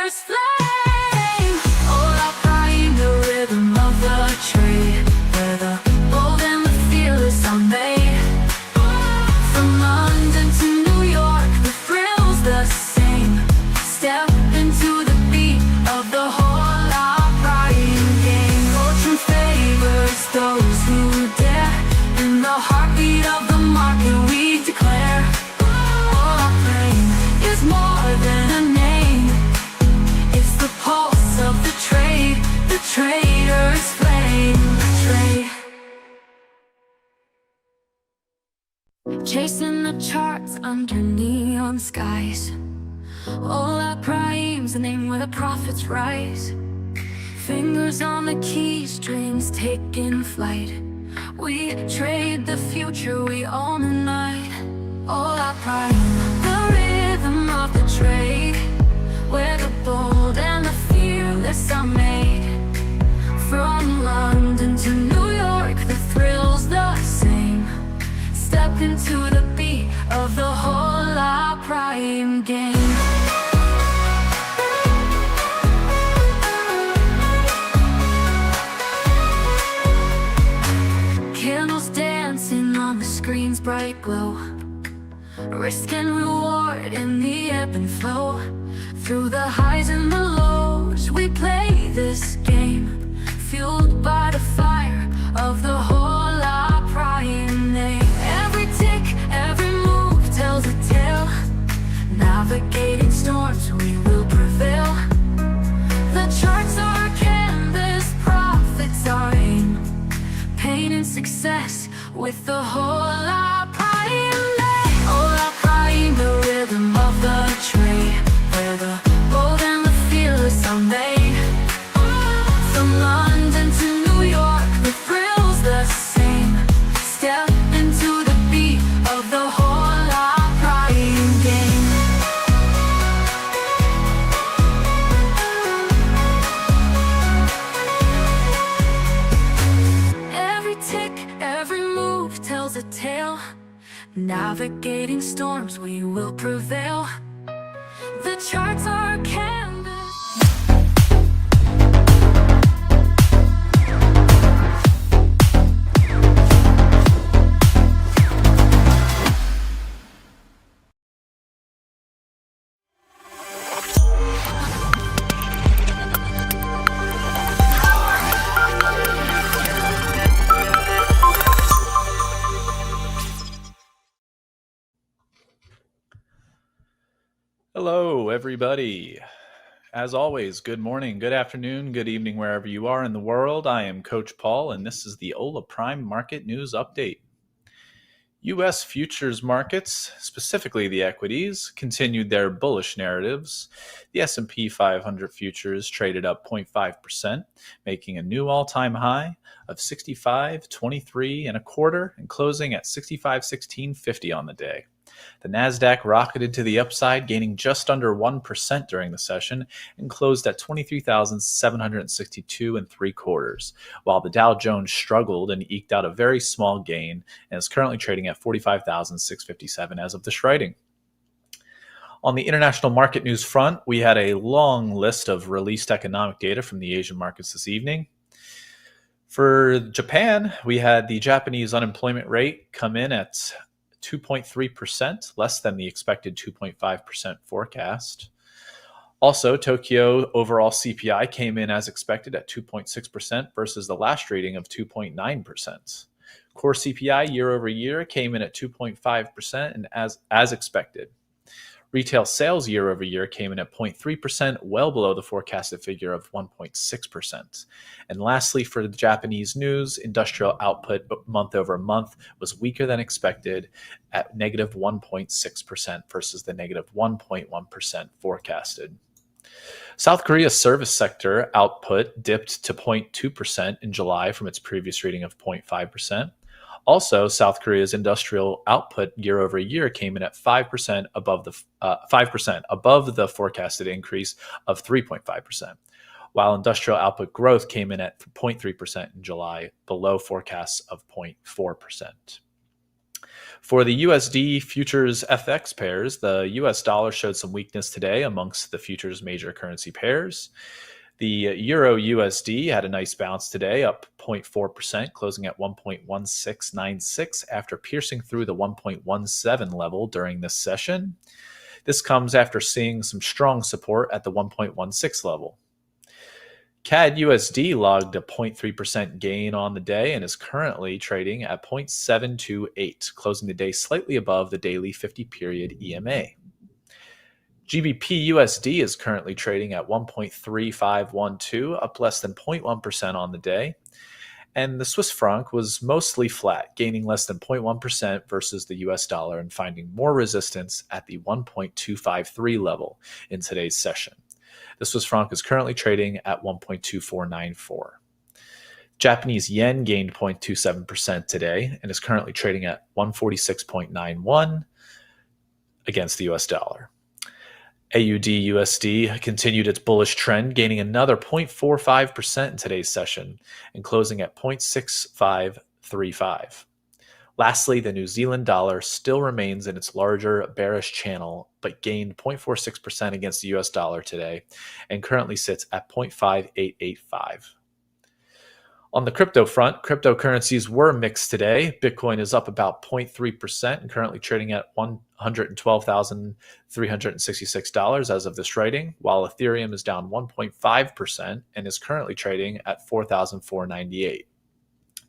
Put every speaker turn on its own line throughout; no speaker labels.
traders flame. Hola, prime, the rhythm of the trade, where the bold and the fearless are made. From London to New York, the thrill's the same. Step into the beat of the Hola prime game. Fortune favors those who dare. In the heartbeat of the market we declare, Hola prime is more than a name. It's the pulse of the trade, the trader's flame. Trade. Chasing the charts under neon skies. Hola prime's the name where the profits rise. Fingers on the keys, dreams taking flight. We trade the future, we own the night. Hola prime, the rhythm of the trade, where the bold and the fearless are made. From London to New York, the thrill's the same. Step into the beat of the Hola prime game. Candles dancing on the screen's bright glow. Risk and reward in the ebb and flow. Through the highs and the lows, we play this game, fueled by the fire of the Hola prime name. Every tick, every move tells a tale. Navigating storms, we will prevail. The charts are canvas, profits are aim. Pain and success with the Hola prime name. Hola prime, the rhythm of the trade, where the bold and the fearless are made. From London to New York, the thrill's the same. Step into the beat of the Hola prime game. Every tick, every move tells a tale. Navigating storms, we will prevail. The charts are canvas.
Hello, everybody. As always, good morning, good afternoon, good evening, wherever you are in the world. I am Coach Paul, and this is the Hola Prime Market News Update. U.S. futures markets, specifically the equities, continued their bullish narratives. The S&P 500 futures traded up 0.5%, making a new all-time high of 65.23 and a quarter, and closing at 65.1650 on the day. The Nasdaq rocketed to the upside, gaining just under 1% during the session and closed at 23,762 and 3/4, while the Dow Jones struggled and eked out a very small gain and is currently trading at 45,657 as of this writing. On the international market news front, we had a long list of released economic data from the Asian markets this evening. For Japan, we had the Japanese unemployment rate come in at 2.3%, less than the expected 2.5% forecast. Also, Tokyo overall CPI came in as expected at 2.6% versus the last reading of 2.9%. Core CPI year over year came in at 2.5% and as expected. Retail sales year over year came in at 0.3%, well below the forecasted figure of 1.6%. And lastly, for the Japanese news, industrial output month over month was weaker than expected at negative 1.6% versus the negative 1.1% forecasted. South Korea's service sector output dipped to 0.2% in July from its previous reading of 0.5%. Also, South Korea's industrial output year over year came in at 5% above the forecasted increase of 3.5%, while industrial output growth came in at 0.3% in July, below forecasts of 0.4%. For the USD futures FX pairs, the US dollar showed some weakness today amongst the futures major currency pairs. The Euro USD had a nice bounce today, up 0.4%, closing at 1.1696 after piercing through the 1.17 level during this session. This comes after seeing some strong support at the 1.16 level. CAD USD logged a 0.3% gain on the day and is currently trading at 0.728, closing the day slightly above the daily 50 period EMA. GBP USD is currently trading at 1.3512, up less than 0.1% on the day. And the Swiss franc was mostly flat, gaining less than 0.1% versus the US dollar and finding more resistance at the 1.253 level in today's session. The Swiss franc is currently trading at 1.2494. Japanese yen gained 0.27% today and is currently trading at 146.91 against the US dollar. AUD USD continued its bullish trend, gaining another 0.45% in today's session and closing at 0.6535. Lastly, the New Zealand dollar still remains in its larger bearish channel, but gained 0.46% against the US dollar today and currently sits at 0.5885. On the crypto front, cryptocurrencies were mixed today. Bitcoin is up about 0.3% and currently trading at $112,366 as of this writing, while Ethereum is down 1.5% and is currently trading at $4,498.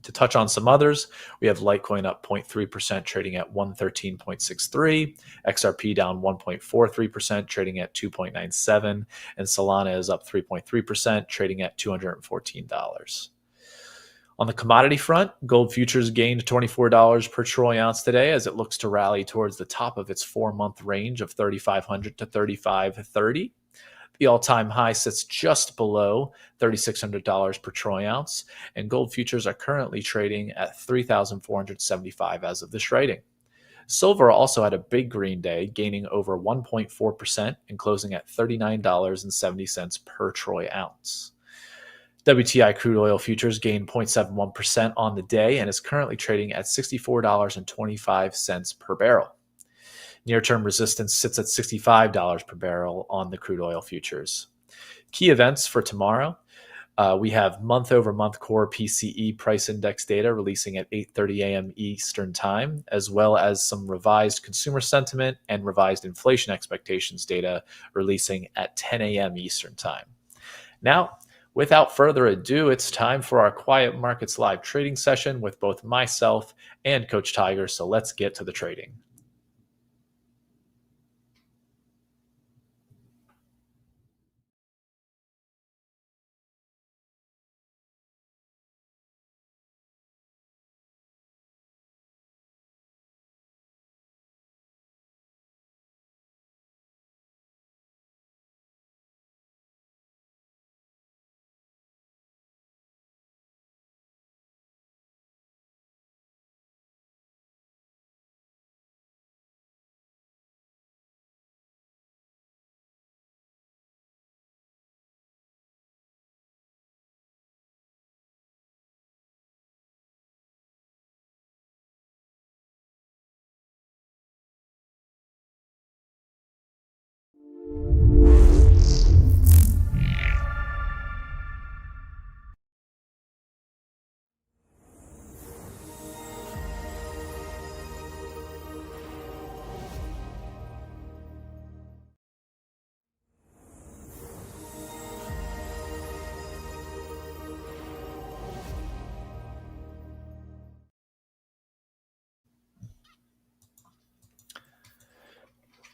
To touch on some others, we have Litecoin up 0.3%, trading at 113.63, XRP down 1.43%, trading at 2.97, and Solana is up 3.3%, trading at $214. On the commodity front, gold futures gained $24 per troy ounce today as it looks to rally towards the top of its 4-month range of 3,500 to 3,530. The all-time high sits just below $3,600 per troy ounce, and gold futures are currently trading at $3,475 as of this writing. Silver also had a big green day, gaining over 1.4% and closing at $39.70 per troy ounce. WTI crude oil futures gained 0.71% on the day and is currently trading at $64.25 per barrel. Near-term resistance sits at $65 per barrel on the crude oil futures. Key events for tomorrow. We have month-over-month core PCE price index data releasing at 8:30 a.m. Eastern Time, as well as some revised consumer sentiment and revised inflation expectations data releasing at 10 a.m. Eastern Time. Now, without further ado, it's time for our Quiet Markets live trading session with both myself and Coach Tiger, so let's get to the trading.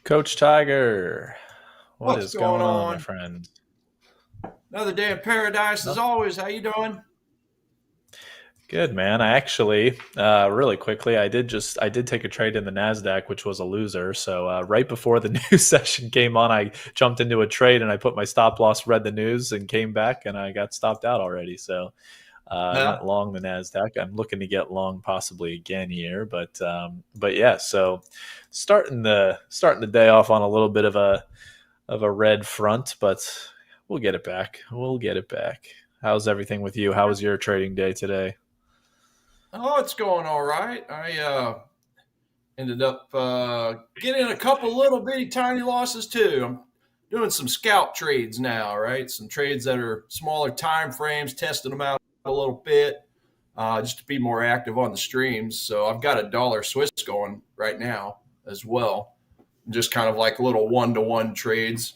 Coach Tiger,
What's
is going
going
on, my
on?
friend?
Another day in paradise as always. How you doing?
Good, man. I actually, really quickly, I did take a trade in the Nasdaq, which was a loser. So right before the news session came on, I jumped into a trade and I put my stop loss, read the news, and came back, and I got stopped out already. So I
Yeah.
went long the Nasdaq. I'm looking to get long possibly again here, but yeah. So starting the day off on a little bit of a red front, but we'll get it back. We'll get it back. How's everything with you? How was your trading day today?
Oh, it's going all right. ended up getting a couple little bitty tiny losses too. I'm doing some scalp trades now, right? Some trades that are smaller time frames, testing them out a little bit, just to be more active on the streams. So I've got a dollar Swiss going right now as well, just kind of like little 1-to-1 trades.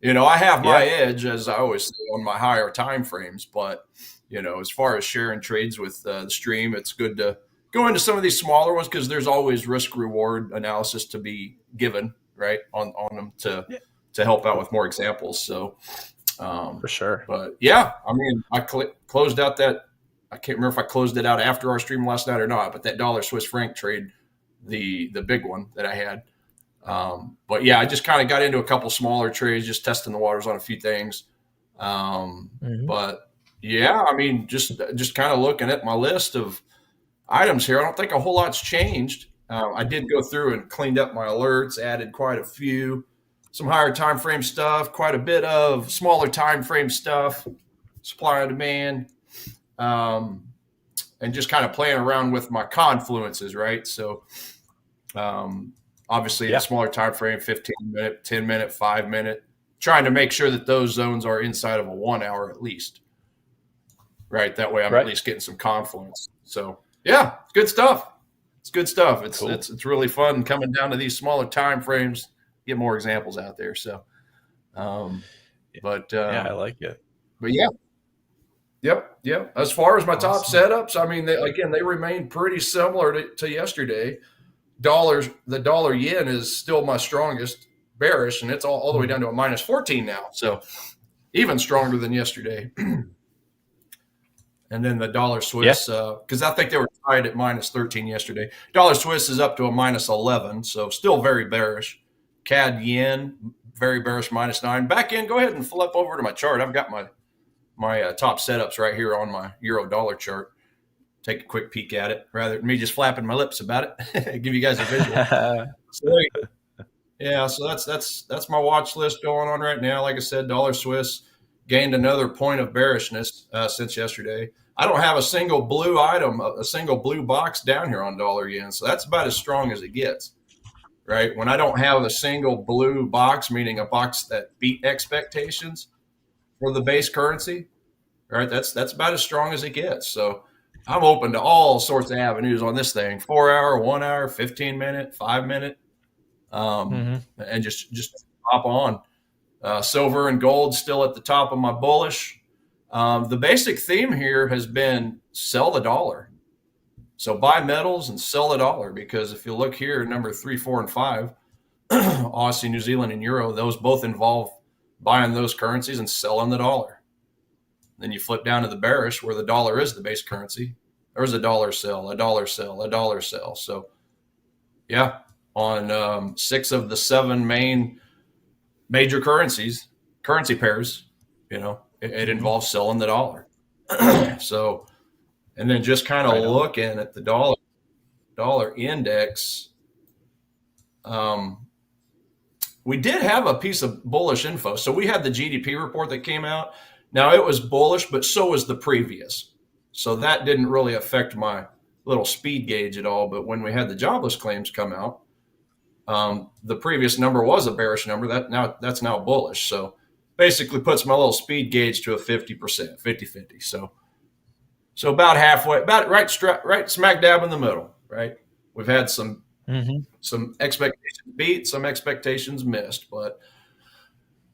I have my edge, as I always say, on my higher time frames, but as far as sharing trades with the stream, it's good to go into some of these smaller ones because there's always risk reward analysis to be given, right, on them to help out with more examples. So
For sure.
But yeah, I mean, I closed out that. I can't remember if I closed it out after our stream last night or not, but that dollar Swiss franc trade, the big one that I had. But yeah, I just kind of got into a couple smaller trades, just testing the waters on a few things. But yeah, I mean, just kind of looking at my list of items here, I don't think a whole lot's changed. I did go through and cleaned up my alerts, added quite a few, some higher time frame stuff, quite a bit of smaller time frame stuff, supply and demand, and just kind of playing around with my confluences, right? So obviously the smaller time frame, 15-minute, 10-minute, 5-minute, trying to make sure that those zones are inside of a 1 hour at least, right? That way I'm at least getting some confluence. So yeah, it's good stuff. It's good stuff. It's cool. It's really fun coming down to these smaller time frames, get more examples out there. So, but
yeah, I like it.
But yeah, yep. As far as my top setups, I mean, they remain pretty similar to yesterday. The dollar yen is still my strongest bearish, and it's all the way down to a -14 now. So even stronger than yesterday. And then the dollar Swiss, because I think they were tied at -13 yesterday. Dollar Swiss is up to a -11, so still very bearish. CAD yen, very bearish, -9. Back in, go ahead and flip over to my chart. I've got my top setups right here on my euro dollar chart. Take a quick peek at it, rather than me just flapping my lips about it. Give you guys a visual. So that's my watch list going on right now. Like I said, dollar Swiss gained another point of bearishness since yesterday. I don't have a single blue item, a single blue box down here on dollar yen. So that's about as strong as it gets, right? When I don't have a single blue box, meaning a box that beat expectations for the base currency, right? That's about as strong as it gets. So I'm open to all sorts of avenues on this thing: 4 hour, 1 hour, 15-minute, 5-minute, and just hop on. Silver and gold still at the top of my bullish. The basic theme here has been sell the dollar. So buy metals and sell the dollar, because if you look here, number 3, 4, and 5, Aussie, New Zealand, and Euro, those both involve buying those currencies and selling the dollar. Then you flip down to the bearish, where the dollar is the base currency. There's a dollar sell, a dollar sell, a dollar sell. So yeah, on 6 of the 7 major currency pairs, it involves selling the dollar. So, and then just kind of looking at the dollar index, we did have a piece of bullish info. So we had the GDP report that came out. Now it was bullish, but so was the previous. So that didn't really affect my little speed gauge at all. But when we had the jobless claims come out, the previous number was a bearish number. That's now bullish. So basically puts my little speed gauge to a 50%, 50-50. So about halfway, about right smack dab in the middle, right? We've had some expectations beat, some expectations missed, but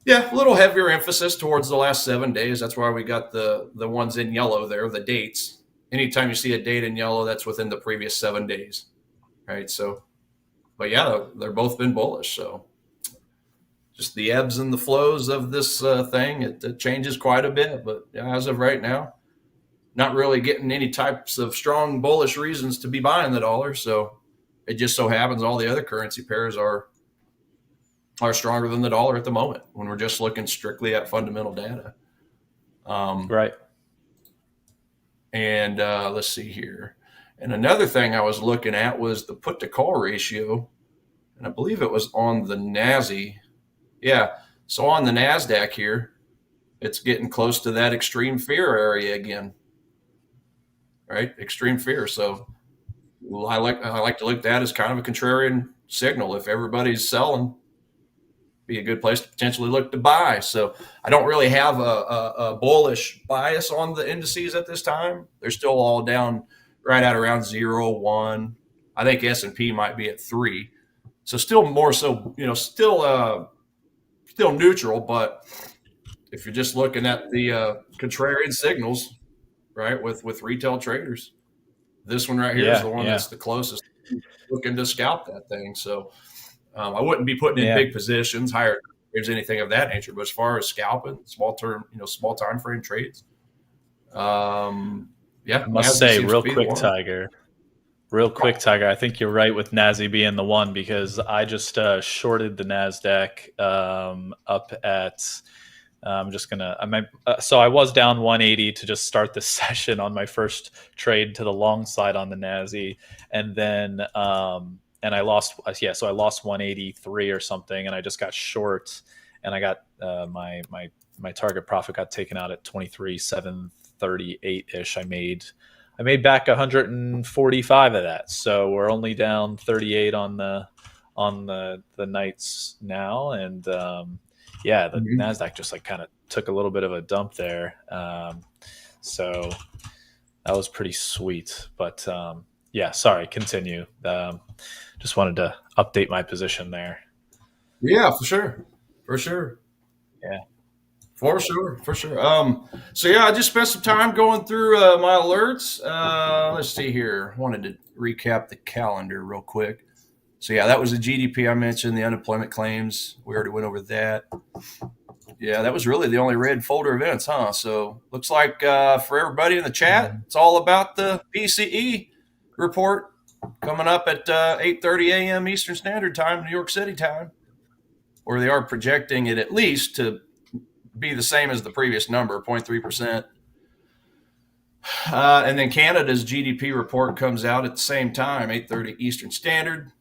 yeah, a little heavier emphasis towards the last 7 days. That's why we got the ones in yellow there, the dates. Anytime you see a date in yellow, that's within the previous 7 days, right? So, but yeah, they're both been bullish. So just the ebbs and the flows of this thing, it changes quite a bit. But as of right now, not really getting any types of strong bullish reasons to be buying the dollar. So it just so happens all the other currency pairs are stronger than the dollar at the moment when we're just looking strictly at fundamental data.
Right.
And let's see here. And another thing I was looking at was the put to call ratio. And I believe it was on the NASI. Yeah. So on the NASDAQ here, it's getting close to that extreme fear area again. Right? Extreme fear. So I like to look at that as kind of a contrarian signal. If everybody's selling, be a good place to potentially look to buy. So I don't really have a bullish bias on the indices at this time. They're still all down right at around 0, 1. I think S&P might be at 3. So still more so, still neutral. But if you're just looking at the contrarian signals, right, with retail traders, this one right here is the one that's the closest looking to scalp that thing. So I wouldn't be putting in big positions, higher trades, anything of that nature. But as far as scalping, small time frame trades,
I must say, real quick, Tiger. I think you're right with NASI being the one, because I just shorted the NASDAQ up at. So I was down 180 to just start the session on my first trade to the long side on the NASI, and then and I lost. So I lost 183 or something, and I just got short, and I got my target profit got taken out at 23,738 ish. I made back 145 of that, so we're only down 38 on the nights now, and the NASDAQ just kind of took a little bit of a dump there, so that was pretty sweet. But sorry, continue. Just wanted to update my position there.
Yeah, for sure.
Yeah.
For sure. I just spent some time going through my alerts. Let's see here. Wanted to recap the calendar real quick. So that was the GDP I mentioned, the unemployment claims. We already went over that. Yeah, that was really the only red folder events, huh? So looks like for everybody in the chat, it's all about the PCE report coming up at 8:30 a.m. Eastern Standard Time, New York City time, where they are projecting it at least to be the same as the previous number, 0.3%. And then Canada's GDP report comes out at the same time, 8:30 Eastern Standard,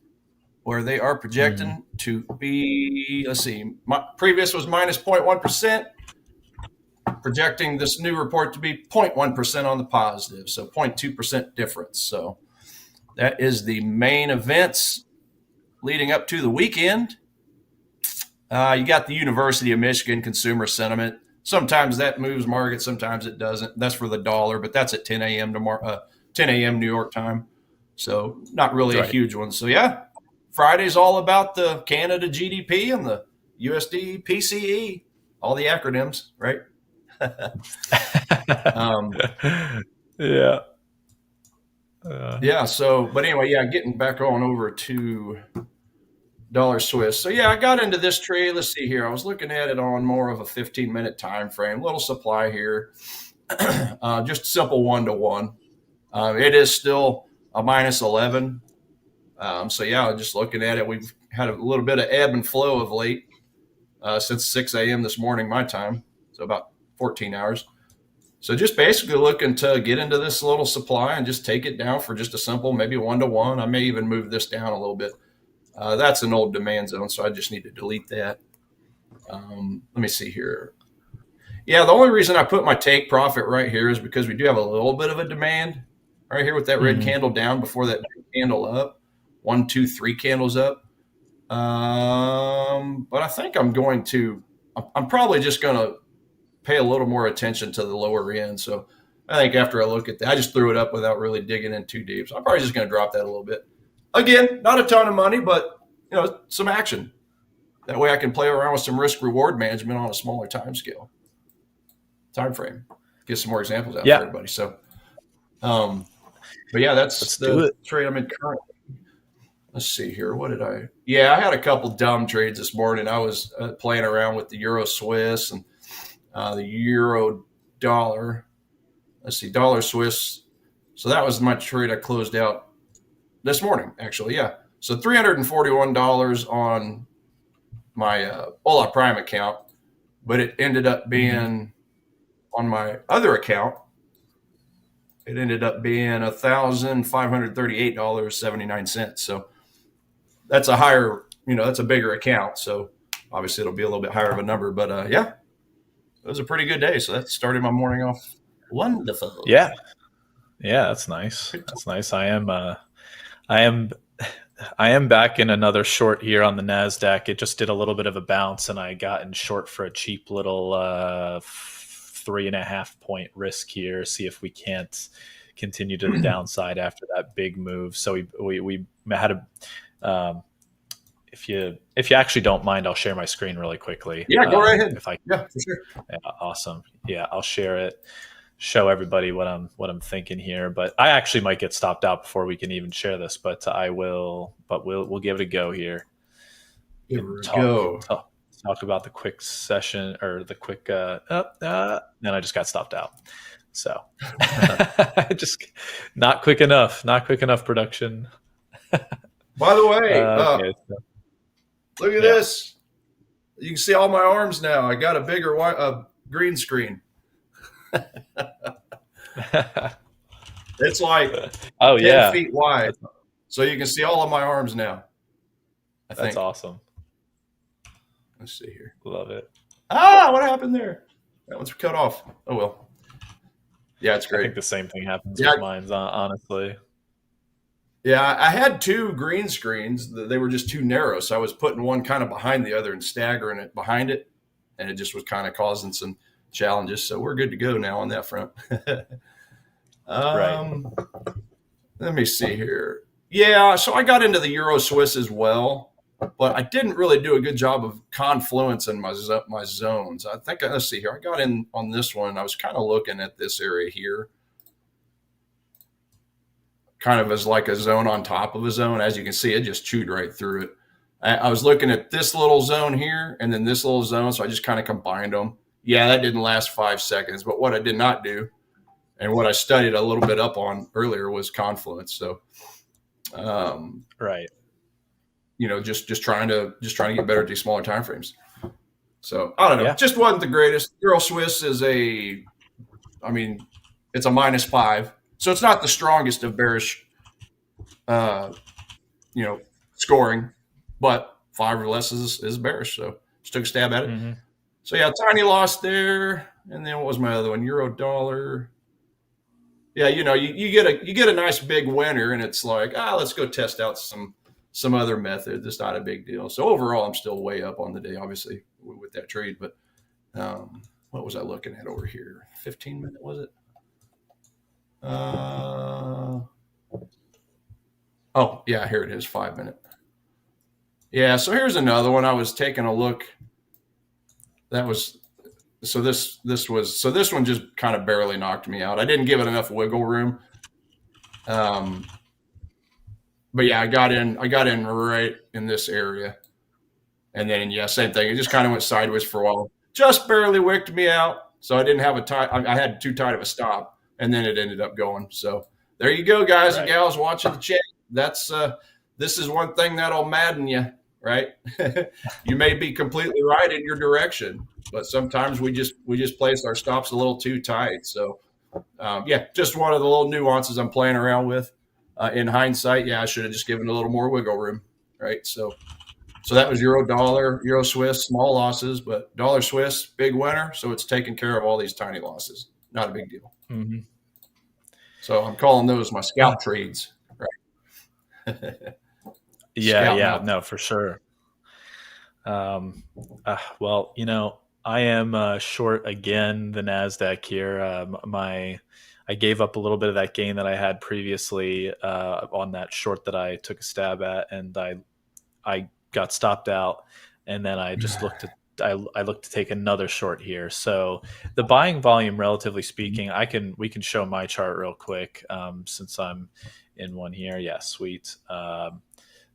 where they are projecting to be, previous was minus 0.1%, projecting this new report to be 0.1% on the positive, so 0.2% difference. So that is the main events leading up to the weekend. You got the University of Michigan consumer sentiment. Sometimes that moves market, sometimes it doesn't. That's for the dollar, but that's at 10 a.m. tomorrow, 10 a.m. New York time. So not really a huge one. So Friday's all about the Canada GDP and the USD PCE, all the acronyms, right? So, but anyway, getting back on over to dollar Swiss. So I got into this trade. Let's see here. I was looking at it on more of a 15-minute time frame. Little supply here. Just simple 1-to-1. It is still a minus 11. Just looking at it, we've had a little bit of ebb and flow of late since 6 a.m. this morning, my time. So about 14 hours. So just basically looking to get into this little supply and just take it down for just a simple, maybe 1-to-1. I may even move this down a little bit. That's an old demand zone, so I just need to delete that. Let me see here. The only reason I put my take profit right here is because we do have a little bit of a demand right here with that red candle down before that candle up. 1, 2, 3 candles up. But I think I'm probably just going to pay a little more attention to the lower end. So I think after I look at that, I just threw it up without really digging in too deep. So I'm probably just going to drop that a little bit. Again, not a ton of money, but some action. That way I can play around with some risk reward management on a smaller time frame. Get some more examples out for everybody. So, that's the trade I'm in currently. Let's see here. What did I? I had a couple dumb trades this morning. I was playing around with the Euro Swiss and the Euro Dollar. Let's see, Dollar Swiss. So that was my trade I closed out this morning, actually. So $341 on my Hola Prime account, but it ended up being on my other account. It ended up being $1,538.79. So that's a higher, that's a bigger account. So obviously it'll be a little bit higher of a number, but it was a pretty good day. So that started my morning off wonderful.
Yeah, that's nice. I am I am I am back in another short here on the Nasdaq. It just did a little bit of a bounce, and I got in short for a cheap little 3.5 point risk here. See if we can't continue to the downside after that big move. So we had a. If you actually don't mind, I'll share my screen really quickly.
Yeah, go right ahead.
If I
Yeah, for sure.
Yeah, awesome. Yeah, I'll share it. Show everybody what I'm thinking here. But I actually might get stopped out before we can even share this. But I will. But we'll give it a go here.
Give
And
her a go.
talk about the quick session or the quick. Then I just got stopped out. So just not quick enough. Not quick enough production.
By the way,
Okay, so,
look at this. You can see all my arms now. I got a bigger green screen. It's like 10 feet wide. So you can see all of my arms now.
That's awesome.
Let's see here.
Love it.
What happened there? That one's cut off. Oh, well. Yeah, it's great.
I think the same thing happens with mine, honestly.
Yeah, I had two green screens. They were just too narrow. So I was putting one kind of behind the other and staggering it behind it. And it just was kind of causing some challenges. So we're good to go now on that front.
Right.
Let me see here. Yeah, so I got into the Euro Swiss as well, but I didn't really do a good job of confluence in my zones. I think, let's see here. I got in on this one. I was kind of looking at this area here, kind of as like a zone on top of a zone. As you can see, it just chewed right through it. I was looking at this little zone here and then this little zone, so I just kind of combined them. Yeah, that didn't last 5 seconds, but what I did not do and what I studied a little bit up on earlier was confluence. So,
right.
Just trying to get better at these smaller time frames. So I don't know, just wasn't the greatest. Euro Swiss is it's a -5, so it's not the strongest of bearish, scoring, but 5 or less is bearish. So just took a stab at it. Mm-hmm. So yeah, tiny loss there. And then what was my other one? Euro dollar. Yeah, you get a nice big winner, and it's like, let's go test out some other method. It's not a big deal. So overall, I'm still way up on the day, obviously, with that trade. But what was I looking at over here? 15-minute, was it? Oh, yeah, here it is, 5-minute. Yeah, so here's another one. I was taking a look. This one just kind of barely knocked me out. I didn't give it enough wiggle room. But yeah, I got in right in this area. And then, same thing. It just kind of went sideways for a while. Just barely wicked me out. So I didn't have I had too tight of a stop, and then it ended up going. So there you go, guys and gals watching the chat. That's this is one thing that'll madden you, right? You may be completely right in your direction, but sometimes we just place our stops a little too tight. So just one of the little nuances I'm playing around with. In hindsight, I should have just given a little more wiggle room, right? So that was Euro dollar, Euro Swiss, small losses, but dollar Swiss, big winner. So it's taking care of all these tiny losses. Not a big deal.
Mm-hmm.
So I'm calling those my scalp trades, right?
No, for sure. Well, I am short again the Nasdaq here. I gave up a little bit of that gain that I had previously on that short that I took a stab at, and I got stopped out, and then I just looked to take another short here. So the buying volume, relatively speaking, we can show my chart real quick since I'm in one here. Yeah, sweet.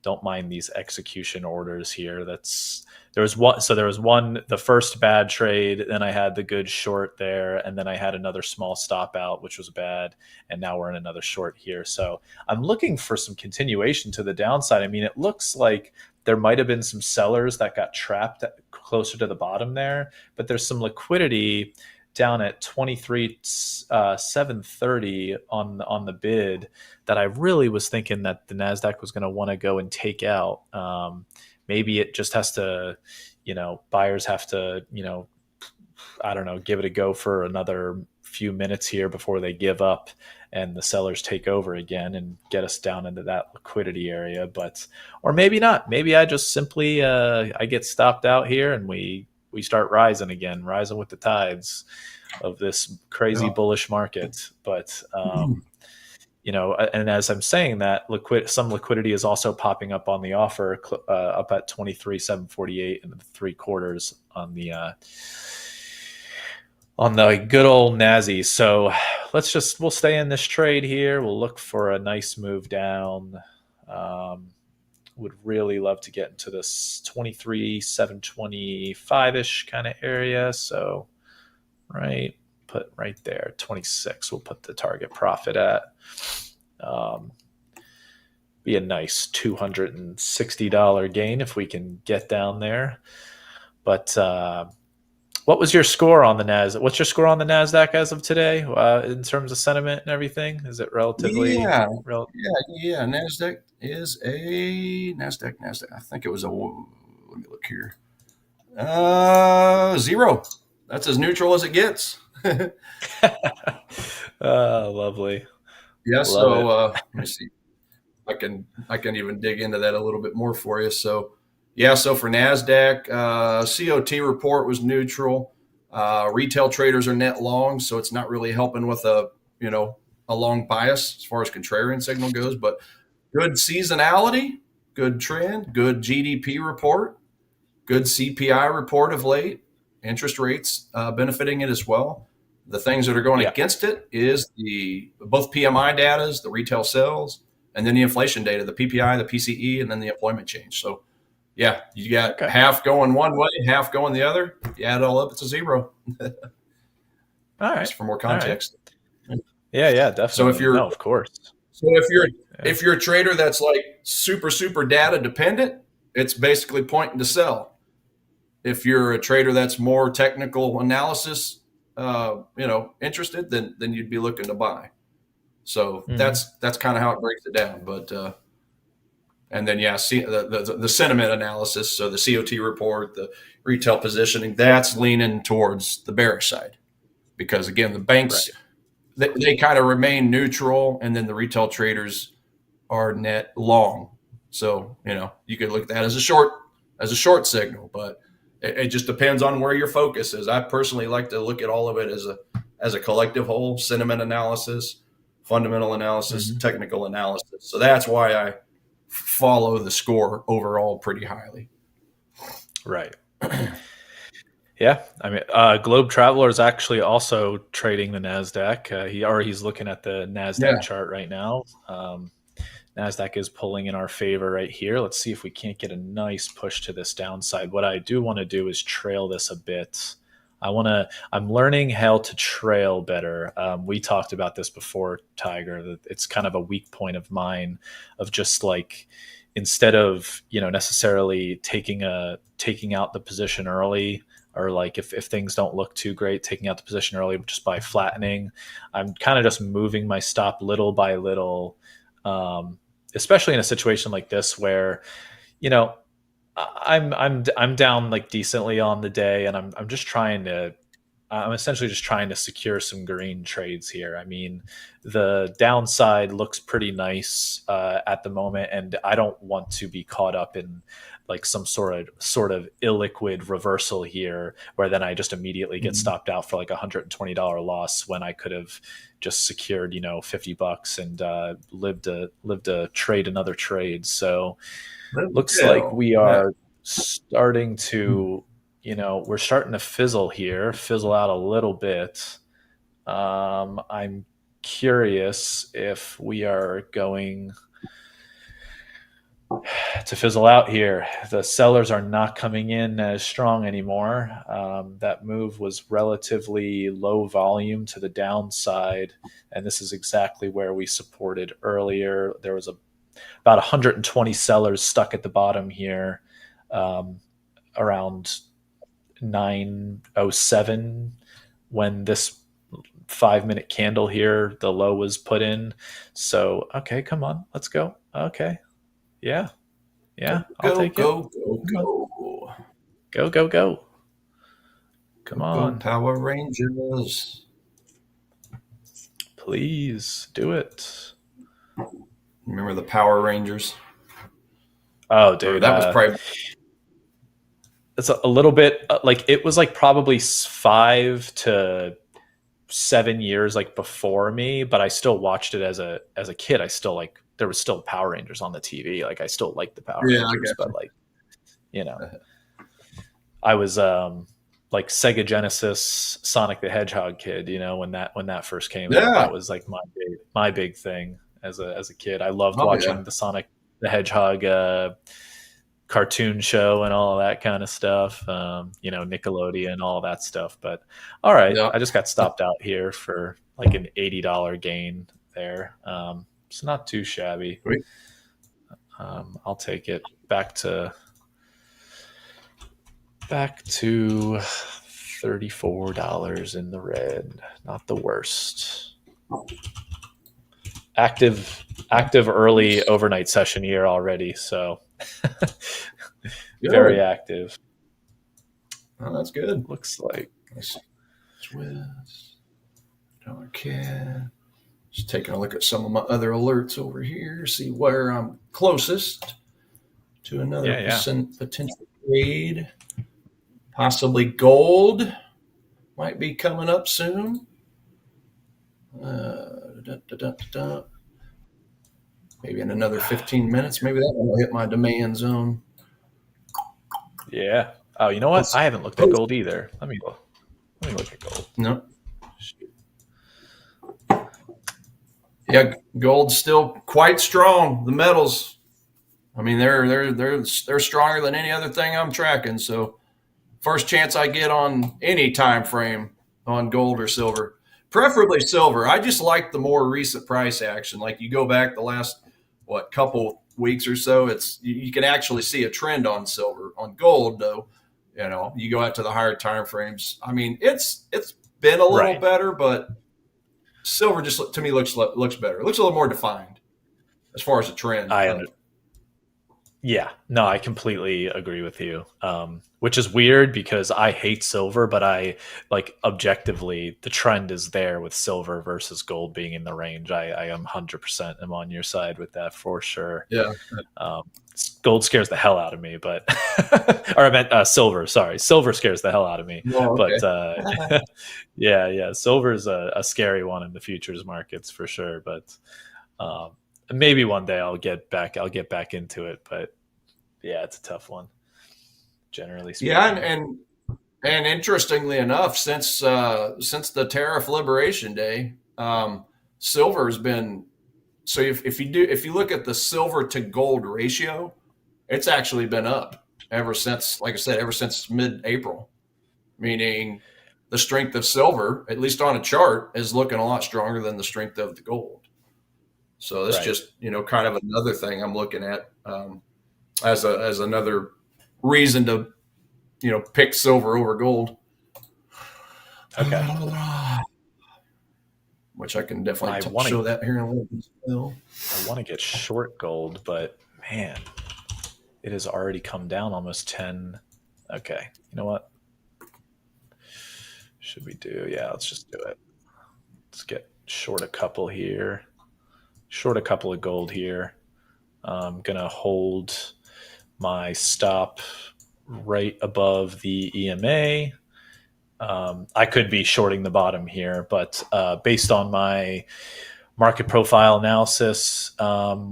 Don't mind these execution orders here. There was one, the first bad trade, then I had the good short there, and then I had another small stop out, which was bad, and now we're in another short here. So I'm looking for some continuation to the downside. I mean, it looks like there might have been some sellers that got trapped closer to the bottom there, but there's some liquidity down at 23,730 on the bid that I really was thinking that the Nasdaq was going to want to go and take out. Maybe it just has to, buyers have to, I don't know, give it a go for another few minutes here before they give up and the sellers take over again and get us down into that liquidity area. But or maybe not. Maybe I just simply I get stopped out here and we start rising again, rising with the tides of this crazy
Yeah.
bullish market. But and as I'm saying that, some liquidity is also popping up on the offer, up at 23,748 and 3/4 on the good old Nazi. So we'll stay in this trade here. We'll look for a nice move down. Would really love to get into this 23,725-ish kind of area. So put right there, 26. We'll put the target profit at. Be a nice $260 gain if we can get down there. But what was your score on the NASDAQ? What's your score on the NASDAQ as of today in terms of sentiment and everything? Is it relatively?
Yeah. NASDAQ is a NASDAQ. I think it was a. Let me look here. 0. That's as neutral as it gets.
Lovely.
Yeah. So let me see. I can even dig into that a little bit more for you. So yeah. So for NASDAQ, COT report was neutral. Retail traders are net long, so it's not really helping with a long bias as far as contrarian signal goes. But good seasonality, good trend, good GDP report, good CPI report of late. Interest rates benefiting it as well. The things that are going against it is both PMI data, the retail sales, and then the inflation data, the PPI, the PCE, and then the employment change. So, yeah, you got half going one way, half going the other. You add it all up, it's a 0.
All right.
Just for more context.
Right. Yeah, definitely.
So
of course.
So if you're a trader that's like super data dependent, it's basically pointing to sell. If you're a trader that's more technical analysis, interested, then you'd be looking to buy. So that's kind of how it breaks it down. But and then the sentiment analysis, so the COT report, the retail positioning, that's leaning towards the bearish side, because again the banks they kind of remain neutral, and then the retail traders are net long. So you could look at that as a short signal, but it just depends on where your focus is. I personally like to look at all of it as a collective whole: sentiment analysis, fundamental analysis, technical analysis. So that's why I follow the score overall pretty highly.
Right. Yeah, I mean, Globe Traveler is actually also trading the NASDAQ. He's looking at the NASDAQ chart right now. NASDAQ is pulling in our favor right here. Let's see if we can't get a nice push to this downside. What I do want to do is trail this a bit. I'm learning how to trail better. We talked about this before, Tiger, that it's kind of a weak point of mine, of just like, instead of, necessarily taking out the position early, or like if things don't look too great, taking out the position early just by flattening, I'm kind of just moving my stop little by little. Especially in a situation like this where, I'm down like decently on the day, and I'm essentially just trying to secure some green trades here. I mean, the downside looks pretty nice at the moment, and I don't want to be caught up in like some sort of illiquid reversal here, where then I just immediately get stopped out for like $120 loss when I could have just secured $50 and lived to trade another trade. So looks like we are starting to we're starting to fizzle out a little bit. I'm curious if we are going to fizzle out here. The sellers are not coming in as strong anymore. That move was relatively low volume to the downside, and this is exactly where we supported earlier. There was about 120 sellers stuck at the bottom here, around 9:07 when this 5-minute candle here, the low was put in. So, okay, come on, let's go. Okay. Yeah. I'll take it.
Go.
Go. Come on.
Power Rangers.
Please do it.
Remember the Power Rangers?
Oh,
Or
dude.
that was probably
It's a little bit like it was like probably 5 to 7 years like before me, but I still watched it as a kid. I still like there was still Power Rangers on the TV. Like I still liked the Power
yeah, I
Rangers,
guess.
but like you know, I was like Sega Genesis Sonic the Hedgehog kid. When that first came out,
Yeah.
that was like my big thing as a kid. I loved
Oh yeah.
watching the Sonic the Hedgehog cartoon show and all that kind of stuff. Nickelodeon, all that stuff. But all right,
Yeah.
I just got stopped out here for like an $80 gain there. It's not too shabby.
Great.
I'll take it back to $34 in the red. Not the worst. Active early overnight session here already, so very active.
Oh, that's good.
Looks like.
Swiss, dollar CAD. Just taking a look at some of my other alerts over here, see where I'm closest to another potential trade. Possibly gold might be coming up soon. Maybe in another 15 minutes. Maybe that one will hit my demand zone.
Yeah. Oh, you know what? I haven't looked at gold either. Let me look at gold.
No. Yeah, gold's still quite strong. The metals, I mean, they're stronger than any other thing I'm tracking. So, first chance I get on any time frame on gold or silver, preferably silver. I just like the more recent price action. Like you go back the last couple weeks or so, you can actually see a trend on silver. On gold, though, you go out to the higher time frames. I mean, it's been a little better, but silver just to me looks better. It looks a little more defined as far as a trend.
Yeah, no, I completely agree with you. Which is weird because I hate silver, but I like objectively the trend is there with silver versus gold being in the range. I am 100% am on your side with that for sure.
Yeah.
Gold scares the hell out of me, but or I meant silver. Sorry, silver scares the hell out of me.
Oh, okay.
But yeah, silver is a scary one in the futures markets for sure. But maybe one day I'll get back into it. But yeah, it's a tough one. Generally speaking.
Yeah, and interestingly enough, since the tariff liberation day, silver has been. So if you look at the silver to gold ratio, it's actually been up ever since, like I said, ever since mid-April. Meaning, the strength of silver, at least on a chart, is looking a lot stronger than the strength of the gold. So that's just kind of another thing I'm looking at as another reason to pick silver over gold.
Okay.
Which I can definitely show that here in a little bit.
I want to get short gold, but man, it has already come down almost 10. Okay. You know what? Should we do? Yeah, let's just do it. Let's get short a couple here. Short a couple of gold here. I'm going to hold my stop right above the EMA. I could be shorting the bottom here, but based on my market profile analysis,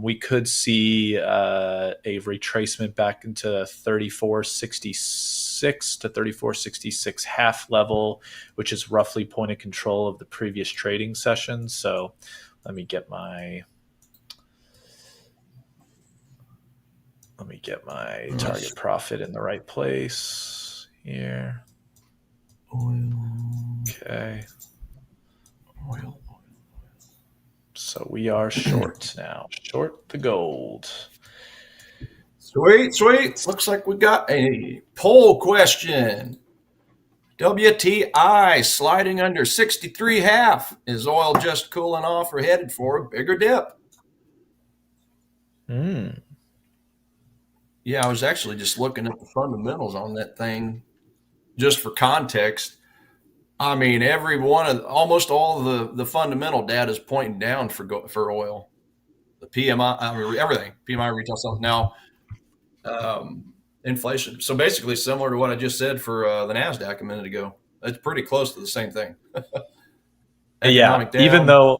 we could see a retracement back into 3466 to 3466 half level, which is roughly point of control of the previous trading session. So let me get my target profit in the right place here. Okay.
Oil.
So we are short now. Short the gold.
Sweet. Looks like we got a poll question. WTI sliding under 63.5. Is oil just cooling off or headed for a bigger dip? Yeah, I was actually just looking at the fundamentals on that thing just for context. I mean, almost all the fundamental data is pointing down for oil. The PMI, I mean, everything, PMI, retail sales. Now, inflation. So basically similar to what I just said for the NASDAQ a minute ago. It's pretty close to the same thing.
Yeah,
Economic down.
even though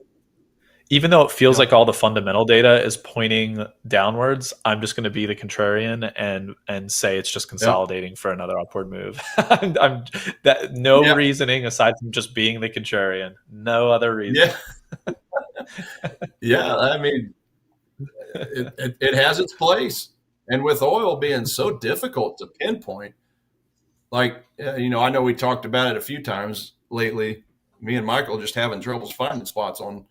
it feels
Yeah.
like all the fundamental data is pointing downwards, I'm just going to be the contrarian and say it's just consolidating for another upward move. I'm that no
Yeah.
reasoning aside from just being the contrarian. No other reason.
Yeah. Yeah. I mean, it has its place. And with oil being so difficult to pinpoint, like, I know we talked about it a few times lately. Me and Michael just having troubles finding spots on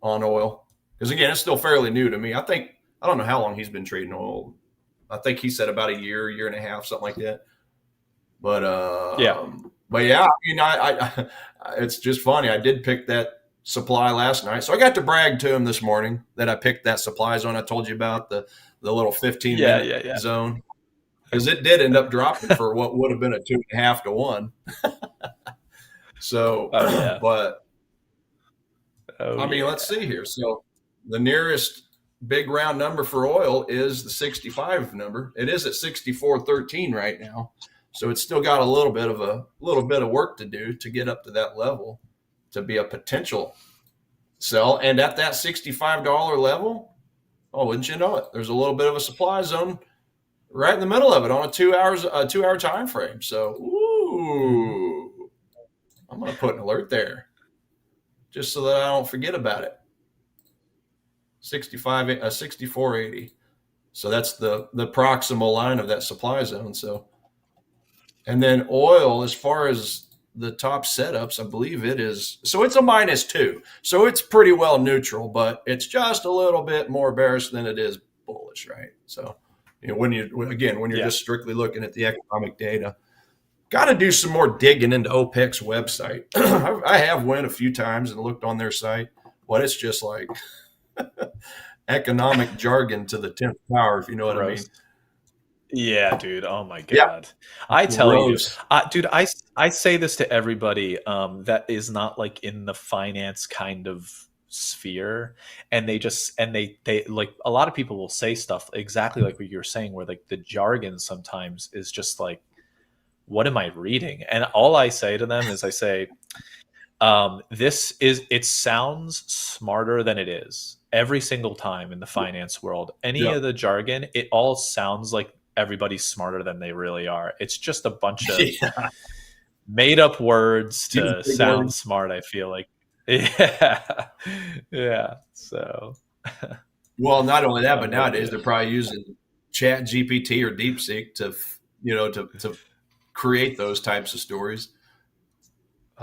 oil. Because again, it's still fairly new to me. I don't know how long he's been trading oil. I think he said about a year and a half, something like that. But yeah, I mean, I it's just funny. I did pick that supply last night, so I got to brag to him this morning that I picked that supply zone I told you about, the little 15-minute zone, because it did end up dropping for what would have been a 2.5 to 1. So, but I mean, let's see here. So the nearest big round number for oil is the 65 number. It is at 64.13 right now. So it's still got a little bit of work to do to get up to that level to be a potential sell. And at that $65 level, oh, wouldn't you know it? There's a little bit of a supply zone right in the middle of it on a 2 hour time frame. So, ooh, I'm going to put an alert there just so that I don't forget about it. 64.80. So that's the proximal line of that supply zone. So, and then oil, as far as the top setups, I believe it is. So it's a -2. So it's pretty well neutral, but it's just a little bit more bearish than it is bullish, right? So, when you're just strictly looking at the economic data, got to do some more digging into OPEC's website. I have went a few times and looked on their site, but it's just like economic jargon to the 10th power, if you know what I mean.
Yeah, dude. Oh my God.
Yeah.
I tell you, dude, I say this to everybody that is not like in the finance kind of sphere, and they like, a lot of people will say stuff exactly like what you're saying, where like the jargon sometimes is just like, what am I reading? And all I say to them is, I say, it sounds smarter than it is every single time in the finance world. Any of the jargon, it all sounds like everybody's smarter than they really are. It's just a bunch of made up words to sound smart, I feel like. Yeah. So,
well, not only that, but nowadays they're probably using Chat GPT or DeepSeek to create those types of stories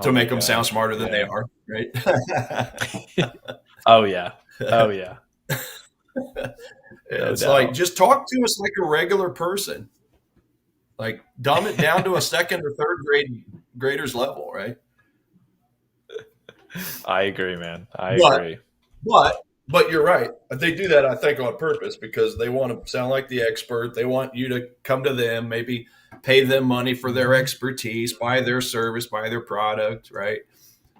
to make them sound smarter than they are, right?
Oh yeah.
It's like, just talk to us like a regular person. Like, dumb it down to a second or third grader's level, right?
I agree, man. I agree.
But you're right. They do that, I think, on purpose, because they want to sound like the expert. They want you to come to them, maybe pay them money for their expertise, buy their service, buy their product, right?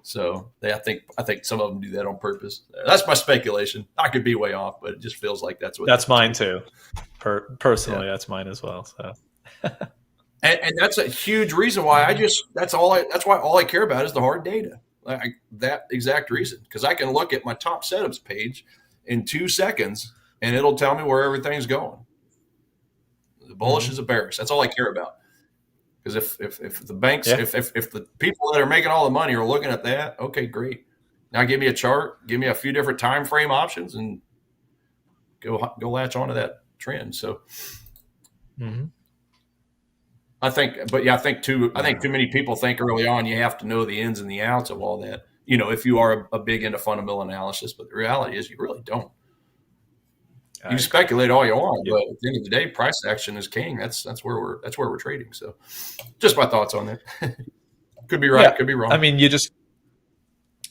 So I think some of them do that on purpose. That's my speculation. I could be way off, but it just feels like that's
mine too. Personally, that's mine as well. So,
and that's a huge reason why that's why all I care about is the hard data. Like, that exact reason, because I can look at my top setups page in 2 seconds and it'll tell me where everything's going. The bullish is a bearish. That's all I care about. Because if the banks, if the people that are making all the money are looking at that, okay, great. Now give me a chart, give me a few different time frame options, and go latch onto that trend. So, I think too many people think early on you have to know the ins and the outs of all that. If you are a big into fundamental analysis, but the reality is you really don't. You can speculate all you want, but at the end of the day, price action is king. That's where we're trading. So, just my thoughts on that. Could be right, could be wrong.
I mean,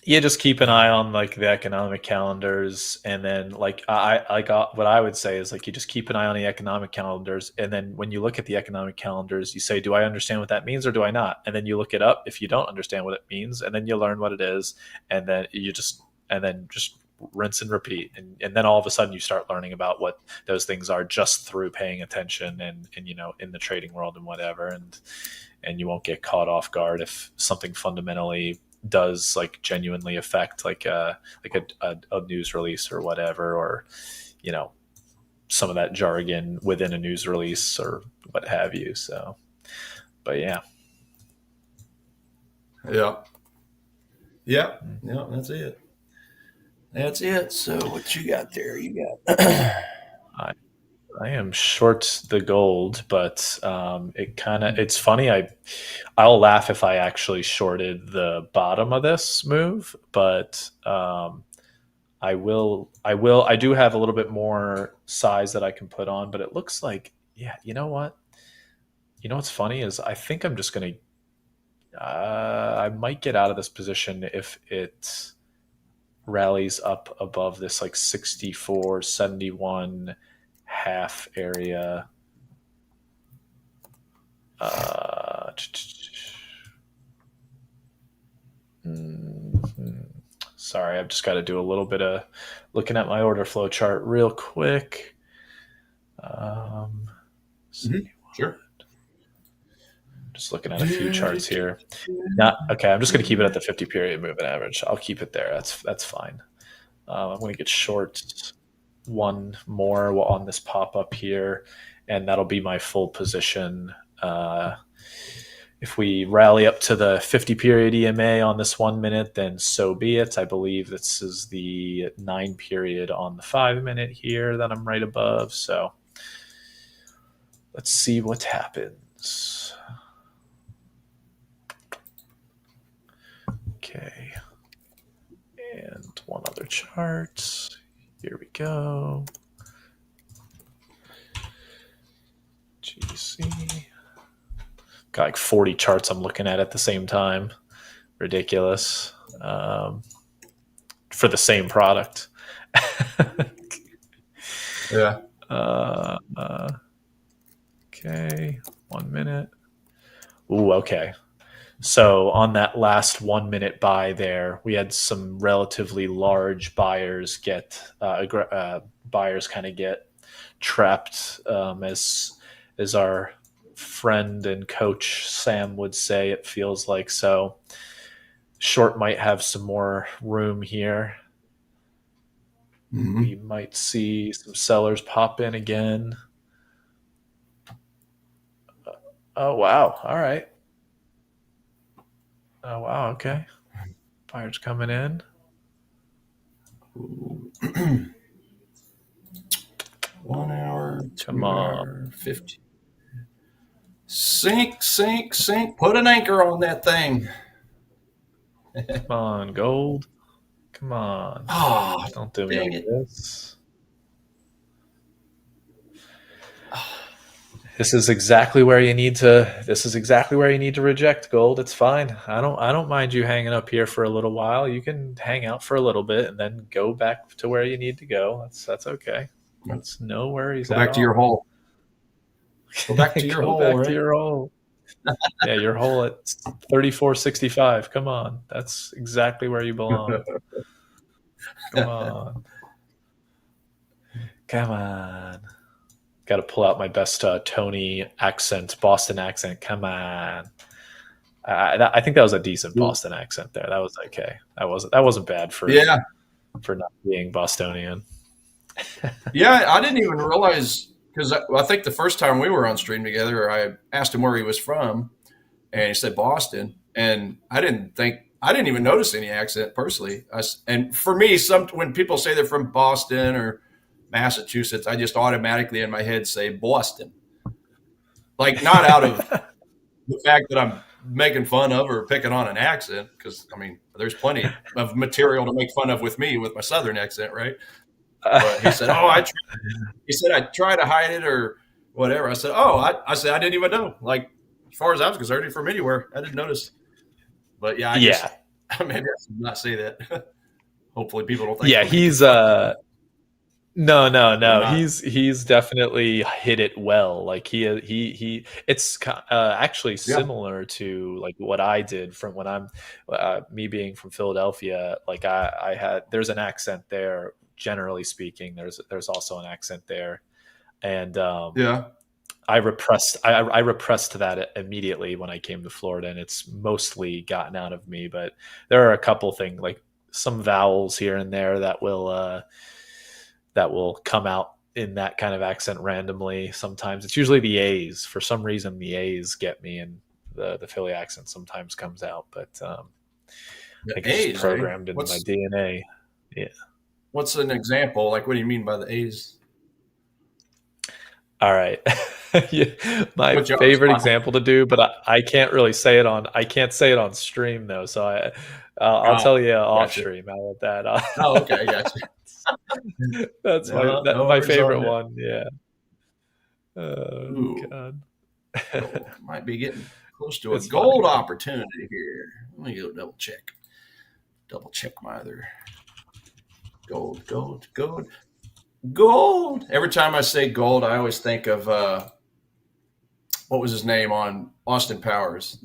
Yeah, just keep an eye on like the economic calendars, and then like what I would say is like you just keep an eye on the economic calendars, and then when you look at the economic calendars, you say, "Do I understand what that means, or do I not?" And then you look it up if you don't understand what it means, and then you learn what it is, and then just rinse and repeat, and then all of a sudden you start learning about what those things are just through paying attention and in the trading world and whatever, and you won't get caught off guard if something fundamentally does like genuinely affect a news release or whatever, or some of that jargon within a news release or what have you. So, but yeah.
Yeah. That's it. So what you got there? You got
I am short the gold, but it's funny. I'll laugh if I actually shorted the bottom of this move, but I do have a little bit more size that I can put on, but it looks like, yeah, you know what? You know what's funny is I think I'm just gonna I might get out of this position if it rallies up above this like 64.71 half area. Sorry, I've just got to do a little bit of looking at my order flow chart real quick.
Sure.
Just looking at a few charts here. Okay. I'm just going to keep it at the 50 period moving average. I'll keep it there. That's fine. I'm going to get short one more on this pop up here, and that'll be my full position. If we rally up to the 50 period EMA on this 1 minute, then so be it. I believe this is the 9 period on the 5 minute here that I'm right above. So let's see what happens. Okay. And one other chart. Here we go. GC. Got like 40 charts I'm looking at the same time. Ridiculous. For the same product.
Yeah.
Okay. 1 minute. Ooh, okay. So on that last 1 minute buy there, we had some relatively large buyers buyers kind of get trapped, as our friend and coach Sam would say. It feels like so. Short might have some more room here. We might see some sellers pop in again. Oh wow! All right. Oh wow! Okay, buyers coming in.
1 hour.
Come on.
50. Sink. Put an anchor on that thing.
Come on, gold. Come on.
Oh,
don't do me like this. This is exactly where you need to reject, gold. It's fine. I don't mind you hanging up here for a little while. You can hang out for a little bit and then go back to where you need to go. That's okay. That's no worries.
Go back to your hole. Go back to your hole.
Go back to your hole. Yeah, your hole at 34.65. Come on. That's exactly where you belong. Come on. Come on. Got to pull out my best Tony accent, Boston accent. Come on. I think that was a decent Boston accent there. That was okay. That wasn't bad for not being Bostonian.
Yeah, I didn't even realize, because I think the first time we were on stream together, I asked him where he was from, and he said Boston, and I didn't even notice any accent personally. And for me, when people say they're from Boston or Massachusetts, I just automatically in my head say Boston, like not out of the fact that I'm making fun of or picking on an accent, because I mean, there's plenty of material to make fun of with me with my Southern accent, right? But he said, "Oh, I try to hide it or whatever." I said, "Oh, I said I didn't even know. Like, as far as I was concerned, from anywhere, I didn't notice." But yeah, Maybe I should not say that. Hopefully, people don't think.
Yeah,
I'm making
he's
fun. We're
no.
not.
He's definitely hit it well. Like he. It's actually
Yeah.
similar to like what I did from when I'm me being from Philadelphia. Like I had there's an accent there. Generally speaking, there's also an accent there, and
Yeah.
I repressed that immediately when I came to Florida, and it's mostly gotten out of me. But there are a couple things like some vowels here and there that will come out in that kind of accent randomly. Sometimes it's usually the A's. For some reason, the A's get me, and the Philly accent sometimes comes out. But I
The
think it's just
A's, eh?
programmed in my DNA. Yeah.
What's an example? Like, what do you mean by the A's?
All right. Yeah, my
Put you on the
favorite
spot.
example to do, but I can't really say it on. I can't say it on stream though, so I'll
Oh,
tell you off
gotcha.
stream. How about
Oh,
that?
okay, gotcha.
That's
No, no
my
worries on
favorite
that.
one. Yeah. Oh
Ooh,
God.
gold. Might be getting close to a
It's funny,
gold
man.
opportunity here. Let me go double check. Double check my other gold, gold, gold, gold. Every time I say gold, I always think of what was his name on Austin Powers?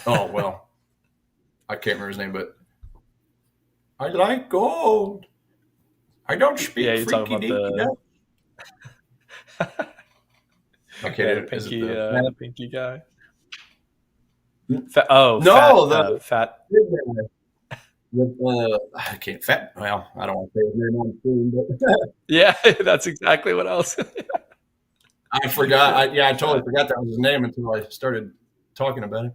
Oh well, I can't remember his name, but I like gold. I don't
Yeah,
speak
you're talking
freaky
about
deaky.
the
I
yeah
can't. Is it
the pinky guy.
no,
Fat
the
fat.
I can't fat. Well, I don't want to say his name on screen, but
Yeah, that's exactly what else.
I forgot. I totally
Fat.
forgot that was his name until I started talking about it.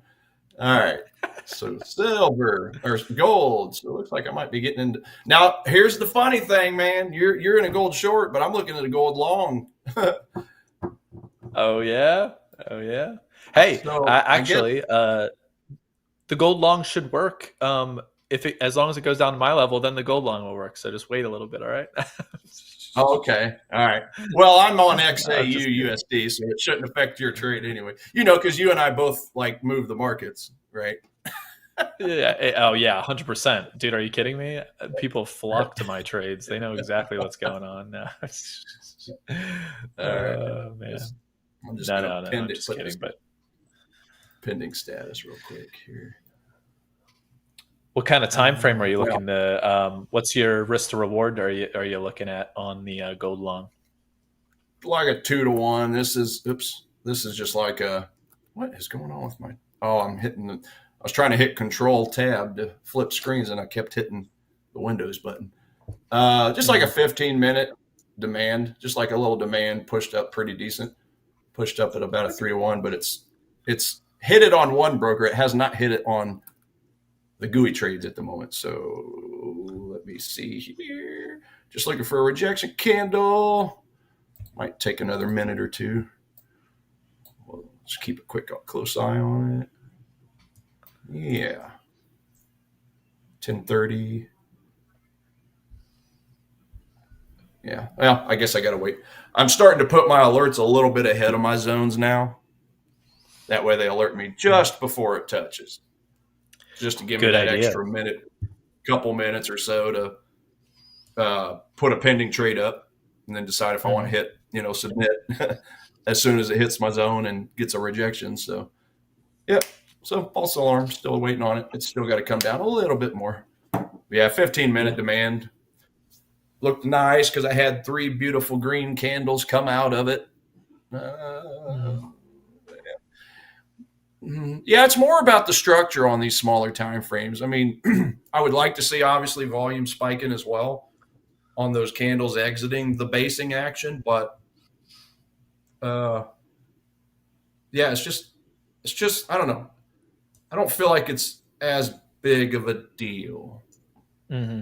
All right. So silver or gold. So it looks like I might be getting into. Now, here's the funny thing, man. You're in a gold short, but I'm looking at a gold long.
Oh yeah. Oh yeah. Hey,
So I guess.
actually, the gold long should work. If it, as long as it goes down to my level, then the gold long will work. So just wait a little bit. All right.
Oh, okay. All right. Well, I'm on
I'm just
XAU
kidding.
USD, so it shouldn't affect your trade anyway. You know, because you and I both like move the markets, right?
Yeah. Oh yeah. 100%. Dude, are you kidding me? People flock to my trades. They know exactly what's going on now.
All right.
Man.
I'm just
No,
gonna
no, no. I'm just
put
kidding.
this
But
pending status real quick here.
what kind of time frame are you
Well,
looking to? What's your risk to reward? Are you looking at on the gold long?
like a 2 to 1. This is oops. This is just like a what is going on with my? Oh, I'm hitting the. I was trying to hit Control Tab to flip screens, and I kept hitting the Windows button. Just like a 15-minute demand, just like a little demand pushed up pretty decent, pushed up at about a 3 to 1, but it's hit it on one broker. It has not hit it on the GUI trades at the moment. So let me see here. Just looking for a rejection candle. Might take another minute or two. We'll just keep a close eye on it. Yeah. 10:30. Yeah. Well, I guess I got to wait. I'm starting to put my alerts a little bit ahead of my zones now. That way they alert me just before it touches, just to give me
Good
that
idea.
extra minute, couple minutes or so to put a pending trade up and then decide if I want to hit, submit as soon as it hits my zone and gets a rejection. So, yep. So false alarm, still waiting on it. It's still got to come down a little bit more. Yeah, 15-minute demand. Looked nice because I had 3 beautiful green candles come out of it. Yeah, it's more about the structure on these smaller time frames. I mean, I would like to see obviously volume spiking as well on those candles exiting the basing action, but yeah, it's just I don't know. I don't feel like it's as big of a deal
Mm-hmm.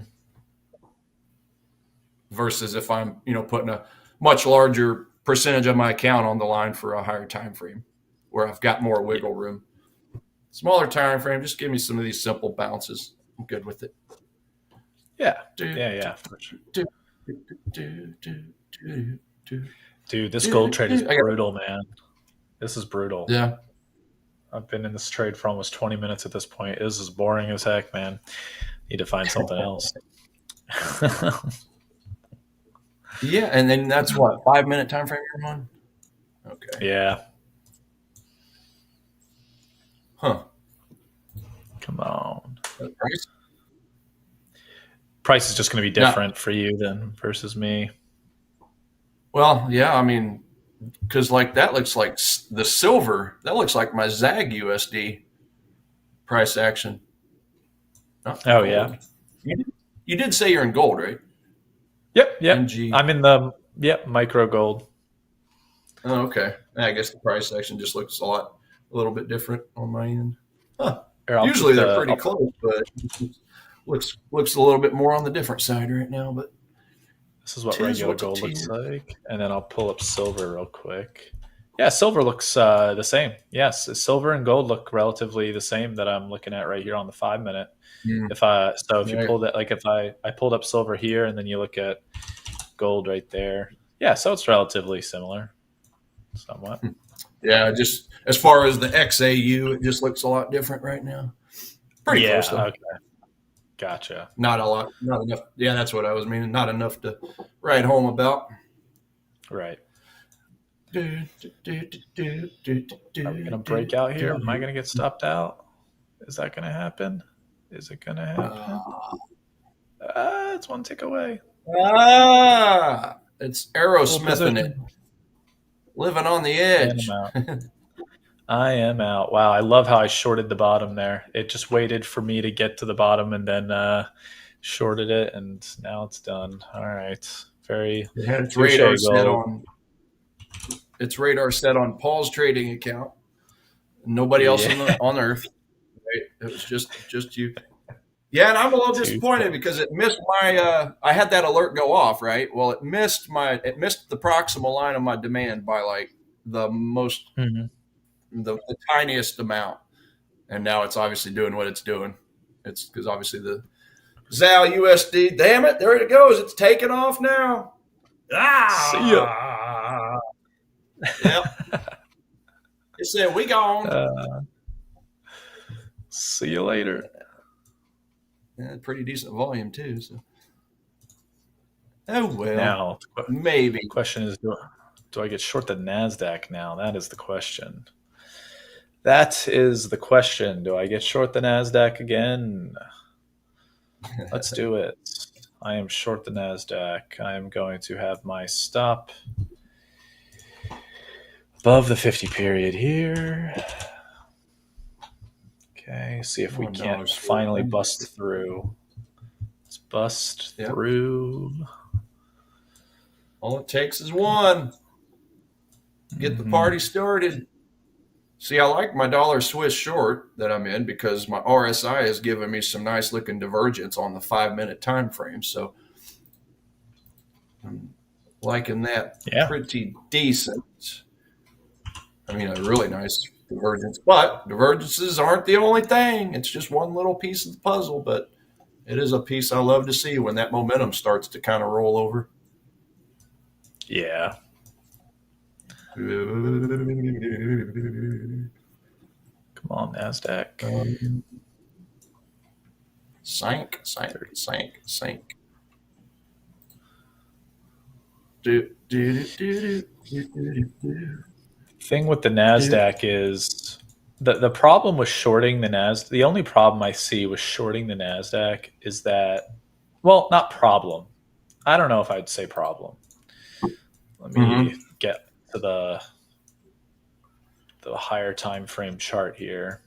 versus if I'm putting a much larger percentage of my account on the line for a higher time frame where I've got more wiggle room. Smaller time frame, just give me some of these simple bounces. I'm good with it.
Yeah. Yeah. For sure. Dude, this gold trade is brutal, man. This is brutal.
Yeah.
I've been in this trade for almost 20 minutes at this point. This is boring as heck, man. Need to find something else.
Yeah, and then that's what 5-minute time frame you're on. Okay.
Yeah.
Huh.
Come on.
Price?
Price is just going to be
No.
different for you than versus me.
Well, yeah, I mean, because like that looks like the silver. That looks like my ZAG USD price action. Not
Oh,
gold.
yeah.
You did say you're in gold, right?
Yep.
NG.
I'm in the micro gold.
Oh, okay. I guess the price action just looks a little bit different on my end. Huh.
Here,
Usually they're pretty close, but looks a little bit more on the different side right now. But
this is what regular gold looks like, and then I'll pull up silver real quick. Yeah, silver looks the same. Yes, silver and gold look relatively the same that I'm looking at right here on the 5-minute. If you pull that, like if I pulled up silver here, and then you look at gold right there. Yeah, so it's relatively similar, somewhat.
Yeah, just as far as the XAU, it just looks a lot different right now. Pretty close though.
Okay. Gotcha.
Not a lot, not enough. Yeah, that's what I was meaning. Not enough to write home about.
Right. Are we gonna break out here? Am I gonna get stopped out? Is that gonna happen? Is it gonna happen? It's one tick away.
It's Aerosmithing it. Living on the edge.
I am out. Wow, I love how I shorted the bottom there. It just waited for me to get to the bottom and then shorted it, and now it's done. All right.
It's radar set on. It's radar set on Paul's trading account. Nobody else on Earth. Right? It was just you. Yeah, and I'm a little disappointed because it missed my. I had that alert go off, right? Well, it missed the proximal line of my demand by like the most, the tiniest amount, and now it's obviously doing what it's doing. It's because obviously the ZAL USD. Damn it! There it goes. It's taking off now.
See ya.
Yep. It said we gone.
See you later.
Yeah, pretty decent volume too. So. Oh well.
Now,
maybe.
The question is, do I get short the NASDAQ now? That is the question. That is the question. Do I get short the NASDAQ again? Let's do it. I am short the NASDAQ. I am going to have my stop above the 50 period here. Okay, see if we can't finally bust through. Let's bust through.
All it takes is one. Get the party started. See, I like my dollar Swiss short that I'm in because my RSI is giving me some nice looking divergence on the 5-minute time frame. So I'm liking that pretty decent. I mean, a really nice divergence, but divergences aren't the only thing. It's just one little piece of the puzzle, but it is a piece I love to see when that momentum starts to kind of roll over.
Yeah. Come on, NASDAQ.
Sank.
Thing with the NASDAQ is the problem with shorting the NASDAQ. The only problem I see with shorting the NASDAQ is that, well, not problem. I don't know if I'd say problem. Let me get to the higher time frame chart here.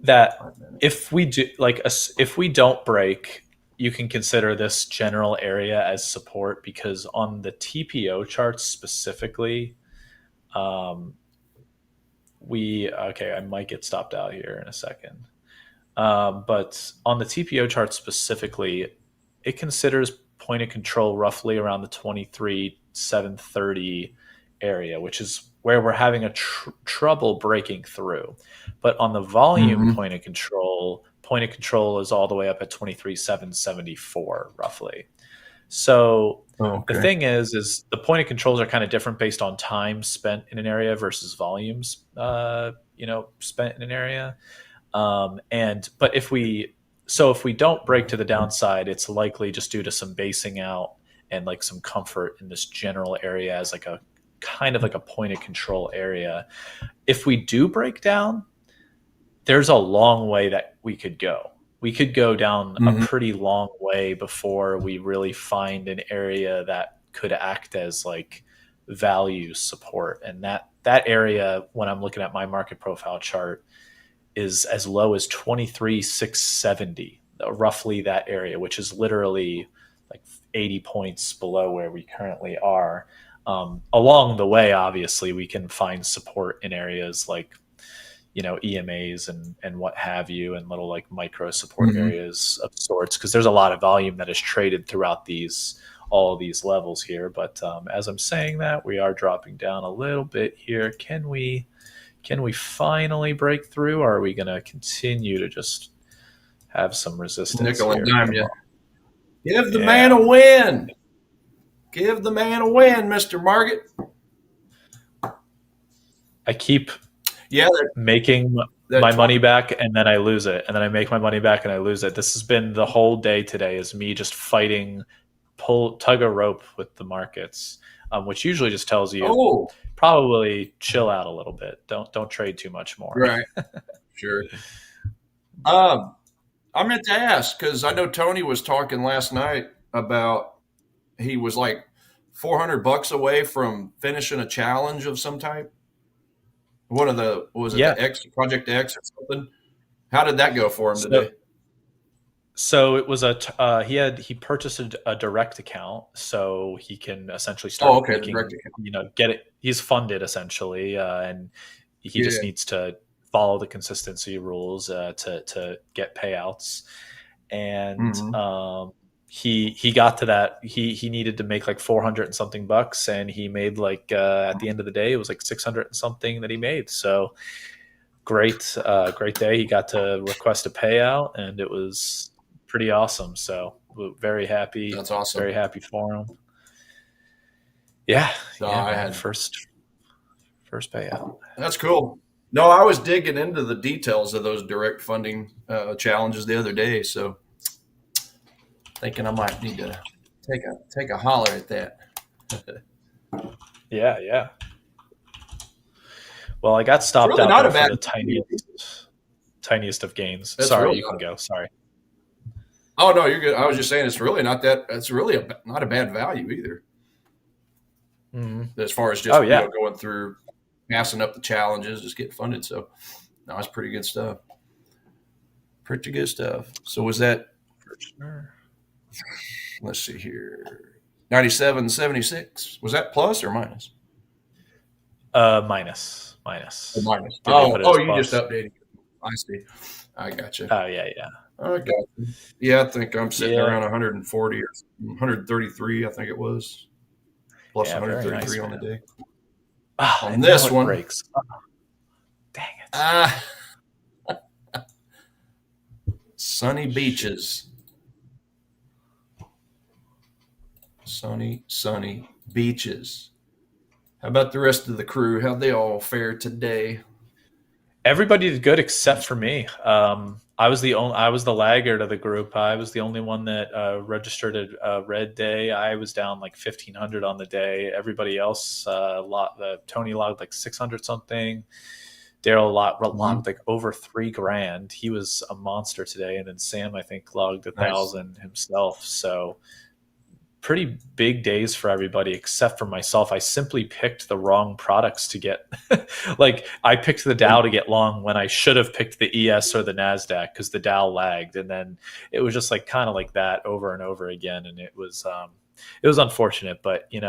That if we do if we don't break, you can consider this general area as support, because on the TPO charts specifically, I might get stopped out here in a second. But on the TPO chart specifically, it considers point of control roughly around the 23,730 area, which is where we're having a trouble breaking through. But on the volume point of control is all the way up at 23,774 roughly. So The
Okay.
thing is the point of controls are kind of different based on time spent in an area versus volumes, spent in an area. But if we don't break to the downside, it's likely just due to some basing out and like some comfort in this general area as like a kind of like a point of control area. If we do break down, there's a long way that we could go. We could go down a
Mhm.
pretty long way before we really find an area that could act as like value support. And that area, when I'm looking at my market profile chart, is as low as 23,670, roughly that area, which is literally like 80 points below where we currently are. Along the way, obviously, we can find support in areas like EMAs and what have you, and little like micro support
Mhm.
areas of sorts, because there's a lot of volume that is traded throughout all of these levels here. But as I'm saying that, we are dropping down a little bit here. Can we finally break through, or are we going to continue to just have some resistance
Nickel and
here?
dime
Come
you.
on.
Give the man
Yeah.
a win. Give the man a win, Mr. Market.
I keep
Yeah,
making
that
my
20,
money back and then I lose it, and then I make my money back and I lose it. This has been the whole day today, is me just fighting, tug a rope with the markets, which usually just tells you
oh,
probably chill out a little bit. Don't trade too much more.
right, sure. Um, I meant to ask because I know Tony was talking last night about he was like $400 away from finishing a challenge of some type. One of the was it
Yeah.
the X Project X or something? How did that go for him
So
today?
So it was he purchased a direct account, so he can essentially
Oh,
start
okay, the direct
making,
account.
get it. He's funded essentially, and he just
Yeah.
needs to follow the consistency rules to get payouts. And
Mm-hmm.
he got to that. He needed to make like 400 and something bucks, and he made like at the end of the day, it was like 600 and something that he made. So great day. He got to request a payout, and it was pretty awesome. So
That's awesome.
very happy for him. Yeah,
No,
yeah,
I
man.
had
First payout.
That's cool. No, I was digging into the details of those direct funding challenges the other day, so thinking I might need to take a holler at that.
Yeah. Well, I got
It's
stopped
really
out
not
though
a
for
bad.
the tiniest of gains.
That's
Sorry,
really
you can
not.
go. Sorry.
Oh no, you're good. I was just saying it's really not that. It's really not a bad value either,
Mm-hmm.
as far as
Oh
just
yeah.
going through, passing up the challenges, just getting funded. So, no, it's pretty good stuff. Pretty good stuff. So was that?
For sure.
Let's see here. 97.76. Was that plus or minus?
Minus.
Or minus.
Did they put it as
You just
plus?
updated. I see. I got you.
Oh yeah.
I got you. Yeah, I think I'm sitting
Yeah.
around 140 or 133. I think it was plus
Yeah. Very nice,
133 on the
man.
day. On
And now
this
it
one,
breaks. Oh, dang it.
ah, sunny beaches. Sunny beaches. How about the rest of the crew? How'd they all fare today?
Everybody did good except for me. I was the laggard of the group. I was the only one that registered a red day. I was down like 1,500 on the day. Everybody else, Tony logged like 600 something. Daryl logged like over $3,000. He was a monster today, and then Sam I think logged
Nice.
1,000 himself. So pretty big days for everybody except for myself. I simply picked the wrong products to get. Like I picked the Dow to get long when I should have picked the ES or the NASDAQ because the Dow lagged. And then it was just like kind of like that over and over again. And it was unfortunate, but it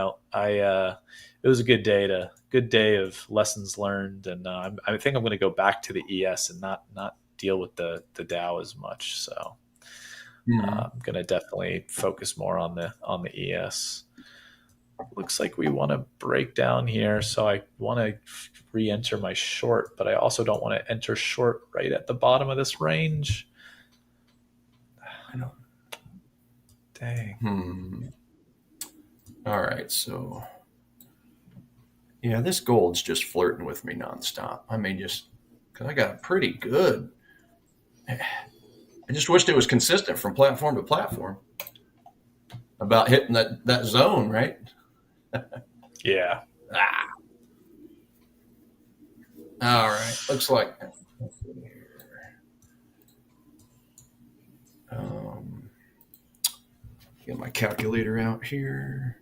was a good day of lessons learned. And I think I'm going to go back to the ES and not deal with the Dow as much. So I'm going to definitely focus more on the ES. Looks like we want to break down here, so I want to re-enter my short, but I also don't want to enter short right at the bottom of this range.
I know.
Dang.
All right, so yeah, this gold's just flirting with me nonstop. I mean, just because I got a pretty good. I just wished it was consistent from platform to platform about hitting that zone, right?
Yeah.
Ah, all right, looks like. Um, get my calculator out here.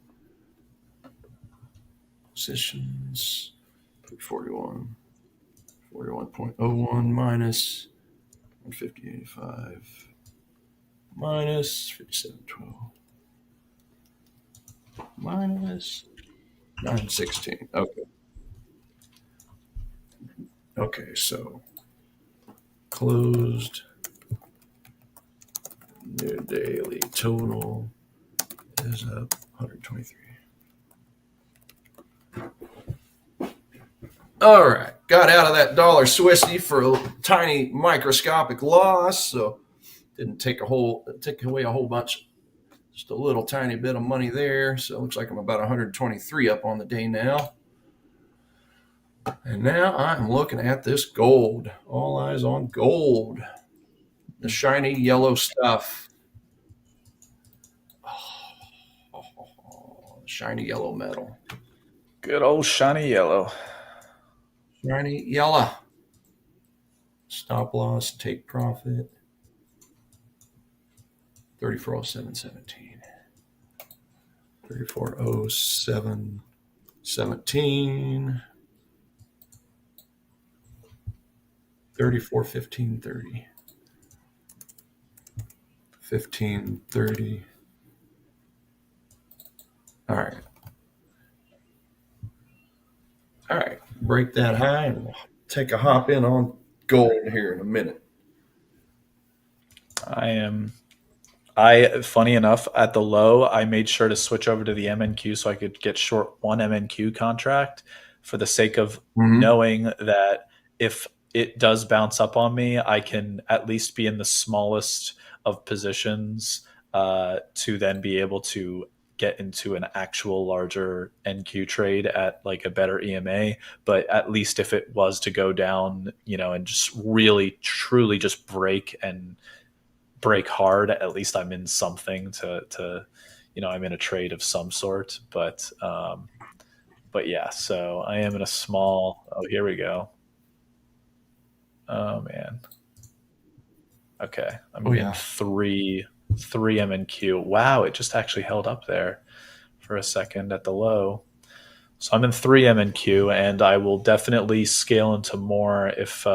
Positions 41, 41.01 minus 150.85 minus 57.12 minus 916. Okay. Okay, so closed new daily total is up 123. All right, got out of that dollar Swissy for a tiny microscopic loss, so didn't take away a whole bunch, just a little tiny bit of money there. So it looks like I'm about 123 up on the day now. And now I'm looking at this gold. All eyes on gold. The shiny yellow stuff. Oh, shiny yellow metal.
Good old shiny yellow.
Shiny yellow. Stop loss, take profit. 3407.17. 3407.17. 3415.30. 1530. All right. All right. Break that high and we'll take a hop in on gold here in a minute.
Funny enough, at the low, I made sure to switch over to the MNQ so I could get short one MNQ contract for the sake of knowing that if it does bounce up on me, I can at least be in the smallest of positions to then be able to get into an actual larger NQ trade at like a better EMA. But at least if it was to go down, and just really truly just break hard, at least I'm in something to I'm in a trade of some sort. But yeah, so I am in a small. Oh, here we go. Oh man. Okay, I'm in three MNQ. Wow, it just actually held up there for a second at the low. So I'm in 3 MNQ, and I will definitely scale into more if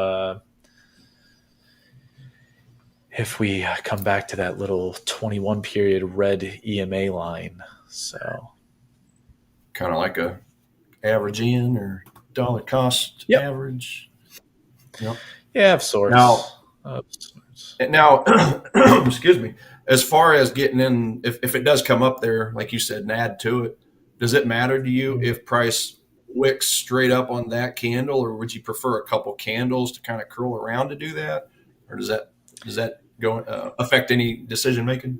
we come back to that little 21 period red EMA line. So
kind of like a average in or dollar cost average.
Yep. Yeah, of sorts.
Now, excuse me. As far as getting in, if it does come up there, like you said, and add to it, does it matter to you if price wicks straight up on that candle, or would you prefer a couple candles to kind of curl around to do that, or does that go affect any decision making?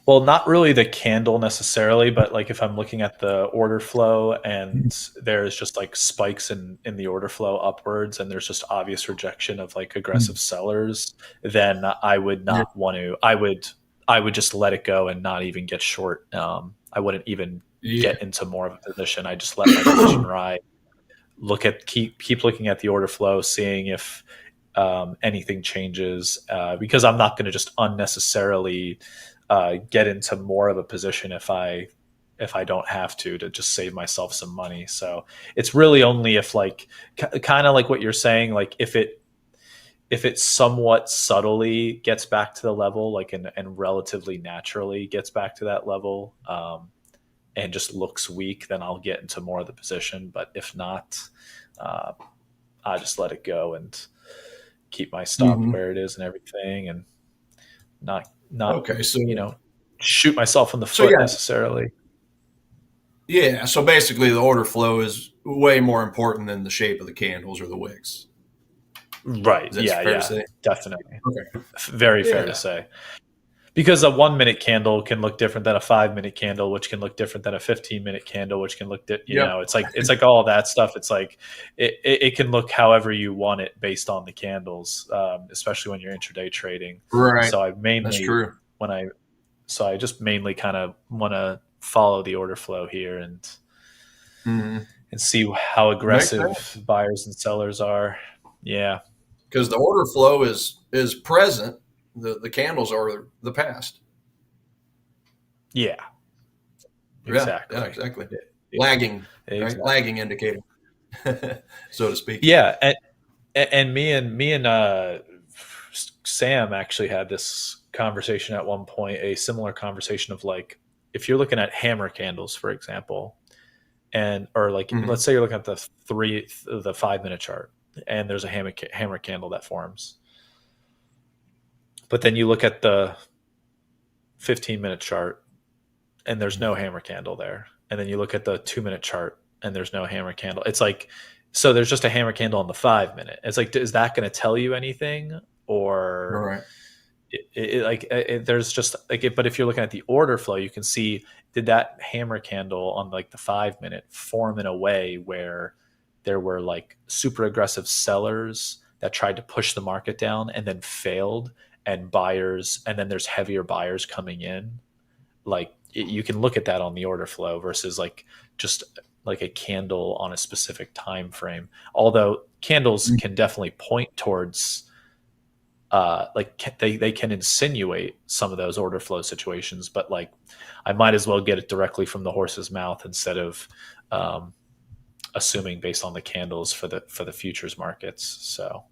Well, not really the candle necessarily, but like if I'm looking at the order flow and there's just like spikes in the order flow upwards and there's just obvious rejection of like aggressive sellers, then I would not want to. I would just let it go and not even get short. I wouldn't even get into more of a position. I just let my position ride. Keep looking at the order flow, seeing if anything changes, because I'm not going to just unnecessarily get into more of a position if I don't have to just save myself some money. So it's really only if like kind of like what you're saying, like if it somewhat subtly gets back to the level, like and relatively naturally gets back to that level, and just looks weak, then I'll get into more of the position. But if not, I just let it go and keep my stop where it is and everything, and not
okay, so
shoot myself in the foot necessarily.
Yeah, so basically the order flow is way more important than the shape of the candles or the wicks.
Right. Yeah, definitely. Okay. Very fair to say. because a 1 minute candle can look different than a 5 minute candle, which can look different than a 15 minute candle, which can look,
Yep.
it's like all that stuff. It's like it can look however you want it based on the candles, especially when you're intraday trading.
Right.
So
That's true.
I just mainly kind of want to follow the order flow here and see how aggressive buyers and sellers are. Yeah.
Because the order flow is present. The candles are the past.
Yeah. Exactly.
Yeah, exactly. Lagging,
exactly.
Right? Lagging indicator, so to speak.
Yeah, and me and Sam actually had this conversation at one point, a similar conversation of like, if you're looking at hammer candles, for example, or like let's say you're looking at the 5 minute chart, and there's a hammer candle that forms, but then you look at the 15-minute chart and there's no hammer candle there, and then you look at the 2 minute chart and there's no hammer candle. It's like, so there's just a hammer candle on the 5 minute. It's like, is that going to tell you anything? Or there's just like it, but if you're looking at the order flow, you can see, did that hammer candle on like the 5 minute form in a way where there were like super aggressive sellers that tried to push the market down and then failed, and buyers, and then there's heavier buyers coming in. Like you can look at that on the order flow versus like just like a candle on a specific time frame. Although candles can definitely point towards like they can insinuate some of those order flow situations, but like I might as well get it directly from the horse's mouth instead of assuming based on the candles for the futures markets. So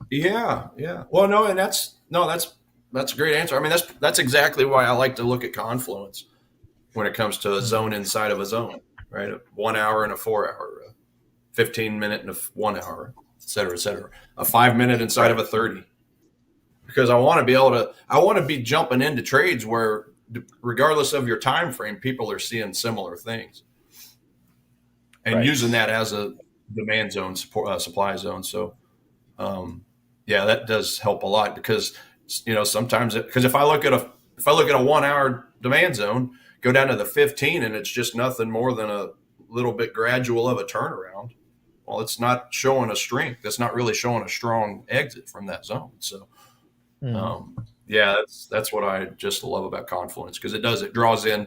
yeah. Well, no, and that's a great answer. I mean, that's exactly why I like to look at confluence when it comes to a zone inside of a zone, right? A 1 hour and a 4 hour, a 15-minute and a 1 hour, et cetera, a 5 minute inside of a 30. Because I want to be jumping into trades where, regardless of your time frame, people are seeing similar things and using that as a demand zone, supply zone. So, that does help a lot, because sometimes if I look at a 1 hour demand zone, go down to the 15 and it's just nothing more than a little bit gradual of a turnaround, well, it's not showing a strength. That's not really showing a strong exit from that zone. So that's what I just love about confluence, because it draws in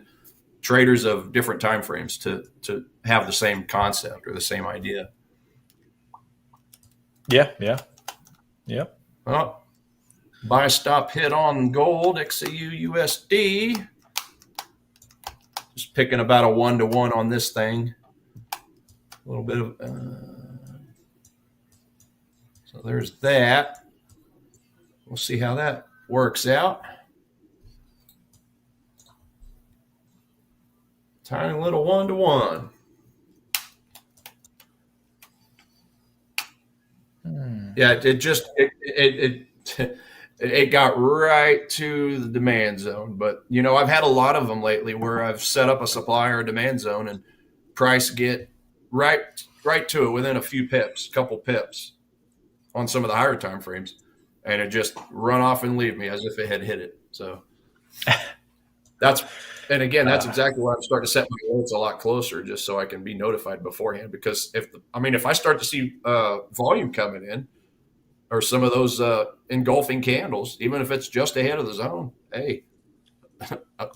traders of different time frames to have the same concept or the same idea.
Yeah.
Oh, buy stop hit on gold XAU USD. Just picking about a 1-to-1 on this thing. A little bit of so there's that. We'll see how that works out. Tiny little 1-to-1. Yeah, it got right to the demand zone. But I've had a lot of them lately where I've set up a supply or a demand zone and price get right to it within a couple pips on some of the higher time frames, and it just run off and leave me as if it had hit it. So that's exactly why I'm starting to set my alerts a lot closer, just so I can be notified beforehand. Because if I start to see volume coming in, or some of those engulfing candles, even if it's just ahead of the zone, hey, I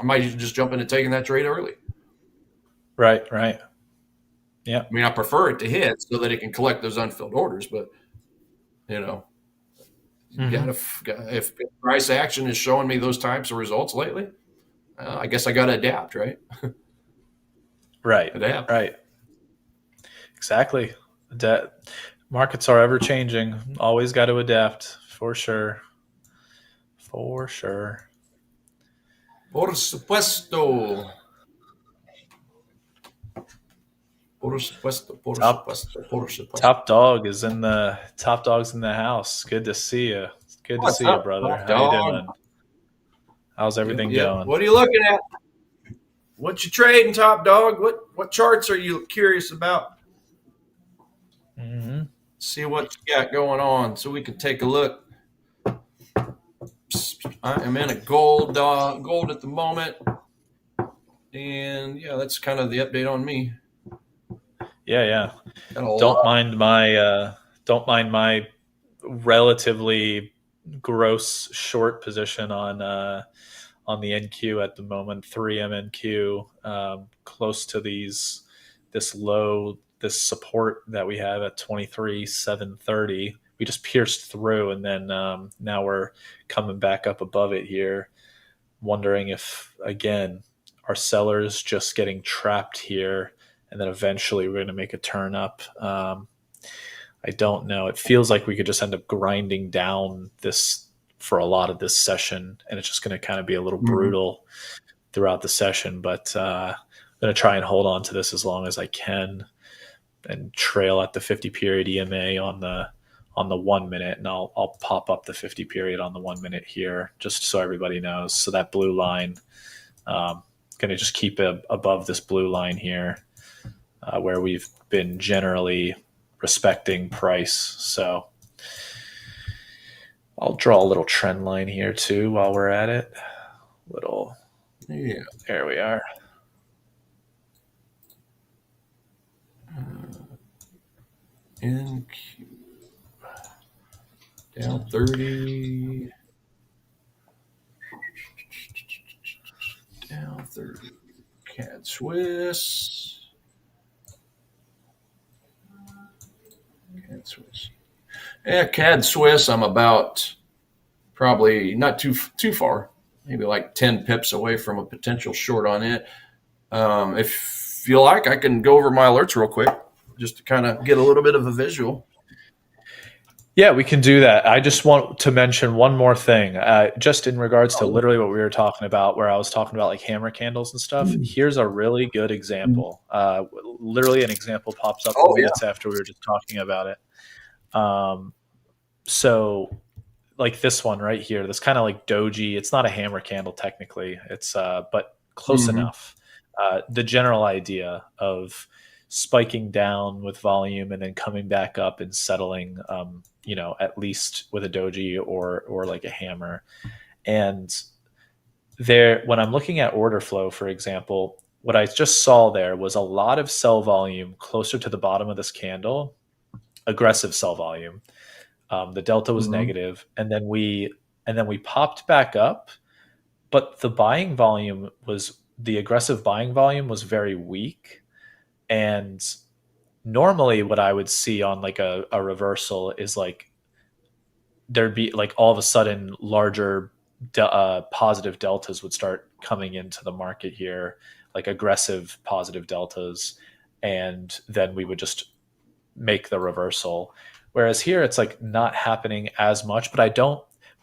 might just jump into taking that trade early.
Right. Yeah.
I mean, I prefer it to hit so that it can collect those unfilled orders, but if price action is showing me those types of results lately, I guess I got to adapt, right?
Right.
Adapt.
Right. Exactly. Markets are ever changing. Always got to adapt, for sure. Por supuesto. Top dog's in the house. Good to see you. Good to see you, brother. How you doing? How's everything going?
What are you looking at? What you trading, top dog? What charts are you curious about? See what you got going on, so we can take a look. I am in a gold at the moment, and yeah, that's kind of the update on me.
Yeah.
Got a lot.
Don't mind my relatively gross short position on the NQ at the moment, 3M NQ, close to this support that we have at 23,730. We just pierced through, and then now we're coming back up above it here. Wondering if, again, our sellers just getting trapped here, and then eventually we're going to make a turn up. I don't know. It feels like we could just end up grinding down this for a lot of this session, and it's just going to kind of be a little brutal throughout the session. But I'm going to try and hold on to this as long as I can, and trail at the 50 period EMA on the 1 minute, and I'll pop up the 50 period on the 1 minute here, just so everybody knows. So that blue line, going to just keep it above this blue line here, where we've been generally respecting price. So I'll draw a little trend line here too while we're at it. There we are.
NQ down 30. Down 30. CAD Swiss. Yeah, CAD Swiss, I'm about probably not too far, maybe like 10 pips away from a potential short on it. If you like, I can go over my alerts real quick just to kind of get a little bit of a visual.
Yeah, we can do that. I just want to mention one more thing, just in regards to literally what we were talking about, where I was talking about like hammer candles and stuff. Here's a really good example. Literally an example pops up minutes after we were just talking about it. So like this one right here, this kind of like doji. It's not a hammer candle technically. It's but close enough. The general idea of spiking down with volume and then coming back up and settling, at least with a doji or like a hammer. And there, when I'm looking at order flow, for example, what I just saw there was a lot of sell volume closer to the bottom of this candle, aggressive sell volume. The delta was negative, and then we popped back up, but the aggressive buying volume was very weak. And normally what I would see on like a reversal is like there'd be like all of a sudden larger positive deltas would start coming into the market here, like aggressive positive deltas, and then we would just make the reversal. Whereas here it's like not happening as much, but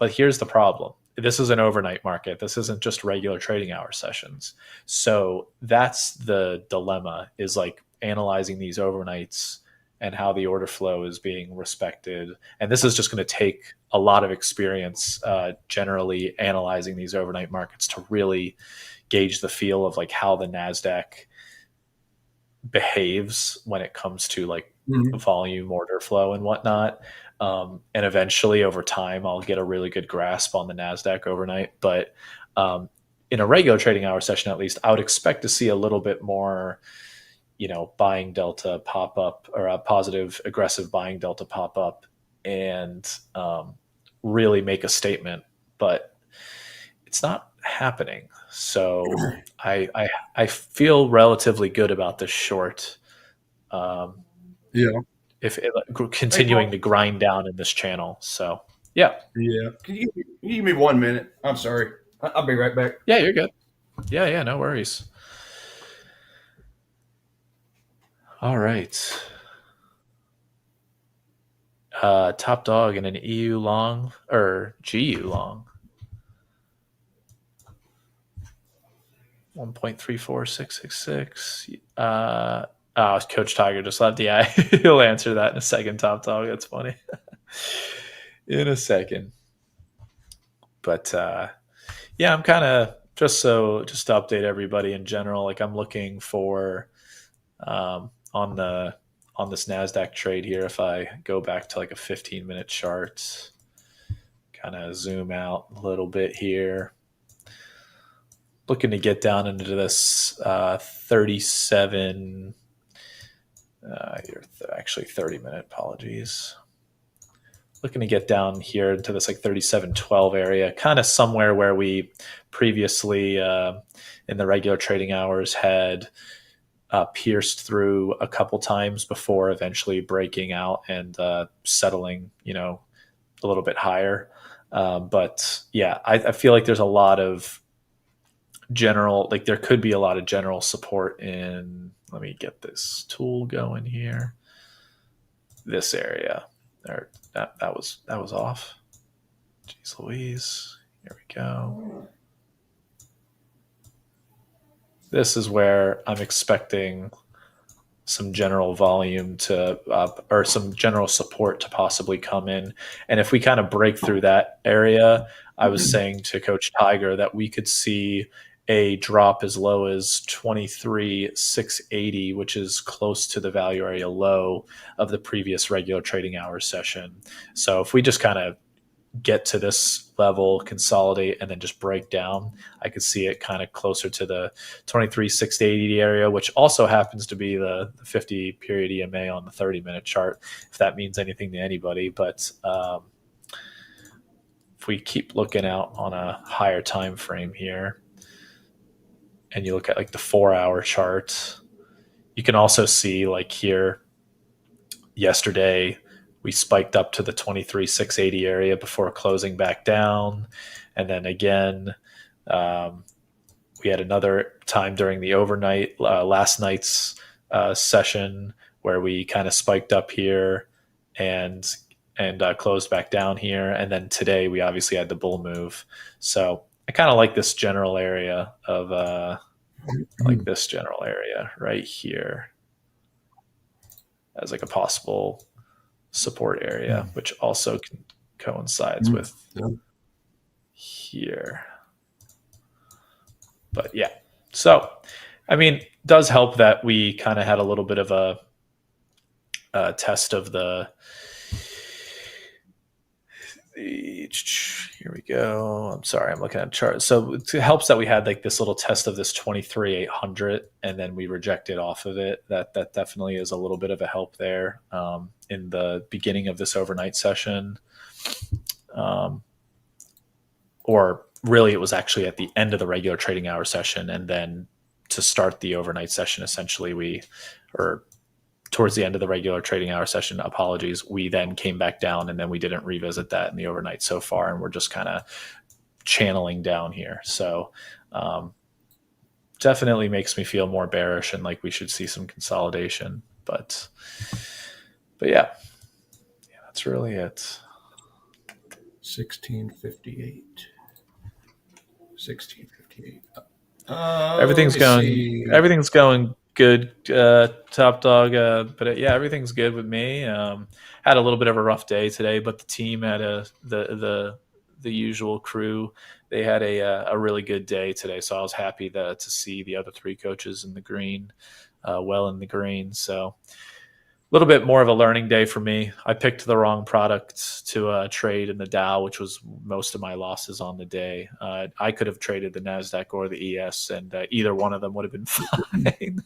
here's the problem. This is an overnight market. This isn't just regular trading hour sessions. So that's the dilemma, is like analyzing these overnights and how the order flow is being respected. And this is just going to take a lot of experience generally analyzing these overnight markets to really gauge the feel of like how the NASDAQ behaves when it comes to like volume, order flow, and whatnot. And eventually over time, I'll get a really good grasp on the NASDAQ overnight. But in a regular trading hour session, at least, I would expect to see a little bit more, buying delta pop up, or a positive aggressive buying delta pop up, and really make a statement. But it's not happening. So I feel relatively good about this short. If continuing to grind down in this channel. So yeah.
Can you give me 1 minute? I'm sorry. I'll be right back.
Yeah, you're good. Yeah, no worries. All right. Top dog in an EU long or GU long. 1.34666. Coach Tiger just left. Yeah, he'll answer that in a second, Top Dog. That's funny. In a second. But yeah, I'm kind of just to update everybody in general. Like I'm looking for on this NASDAQ trade here. If I go back to like a 15-minute chart, kind of zoom out a little bit here. Looking to get down into this 37, actually 30-minute, apologies. Looking to get down here into this like 37.12 area, kind of somewhere where we previously in the regular trading hours had pierced through a couple times before eventually breaking out and settling, a little bit higher. But yeah, I feel like there's a lot of there could be a lot of general support in, let me get this tool going here, this area. There, that was off. Jeez Louise. Here we go. This is where I'm expecting some general volume to, or some general support to possibly come in. And if we kind of break through that area, I was saying to Coach Tiger that we could see a drop as low as 23,680, which is close to the value area low of the previous regular trading hour session. So if we just kind of get to this level, consolidate, and then just break down, I could see it kind of closer to the 23,680 area, which also happens to be the 50 period EMA on the 30-minute chart, if that means anything to anybody. But if we keep looking out on a higher time frame here, and you look at like the 4-hour chart, you can also see like here yesterday we spiked up to the 23,680 area before closing back down. And then again, we had another time during the overnight, last night's session, where we kind of spiked up here and closed back down here. And then today we obviously had the bull move. So I kind of like this general area of like this general area right here as like a possible support area, which also coincides with here. But yeah, so I mean, it does help that we kind of had a little bit of a test of the. Here we go. I'm sorry, I'm looking at a chart. So it helps that we had like this little test of this 23,800 and then we rejected off of it. That definitely is a little bit of a help there in the beginning of this overnight session. Or really it was actually at the end of the regular trading hour session, and then to start the overnight session, essentially towards the end of the regular trading hour session, we then came back down, and then we didn't revisit that in the overnight so far, and we're just kind of channeling down here. So definitely makes me feel more bearish and like we should see some consolidation. But yeah, that's really it.
1658.
Everything's going good, Top Dog. But yeah, everything's good with me. Had a little bit of a rough day today, but the team had the usual crew. They had a really good day today, so I was happy to see the other three coaches in the green, well in the green. So a little bit more of a learning day for me. I picked the wrong product to trade in the Dow, which was most of my losses on the day. I could have traded the NASDAQ or the ES, and either one of them would have been fine.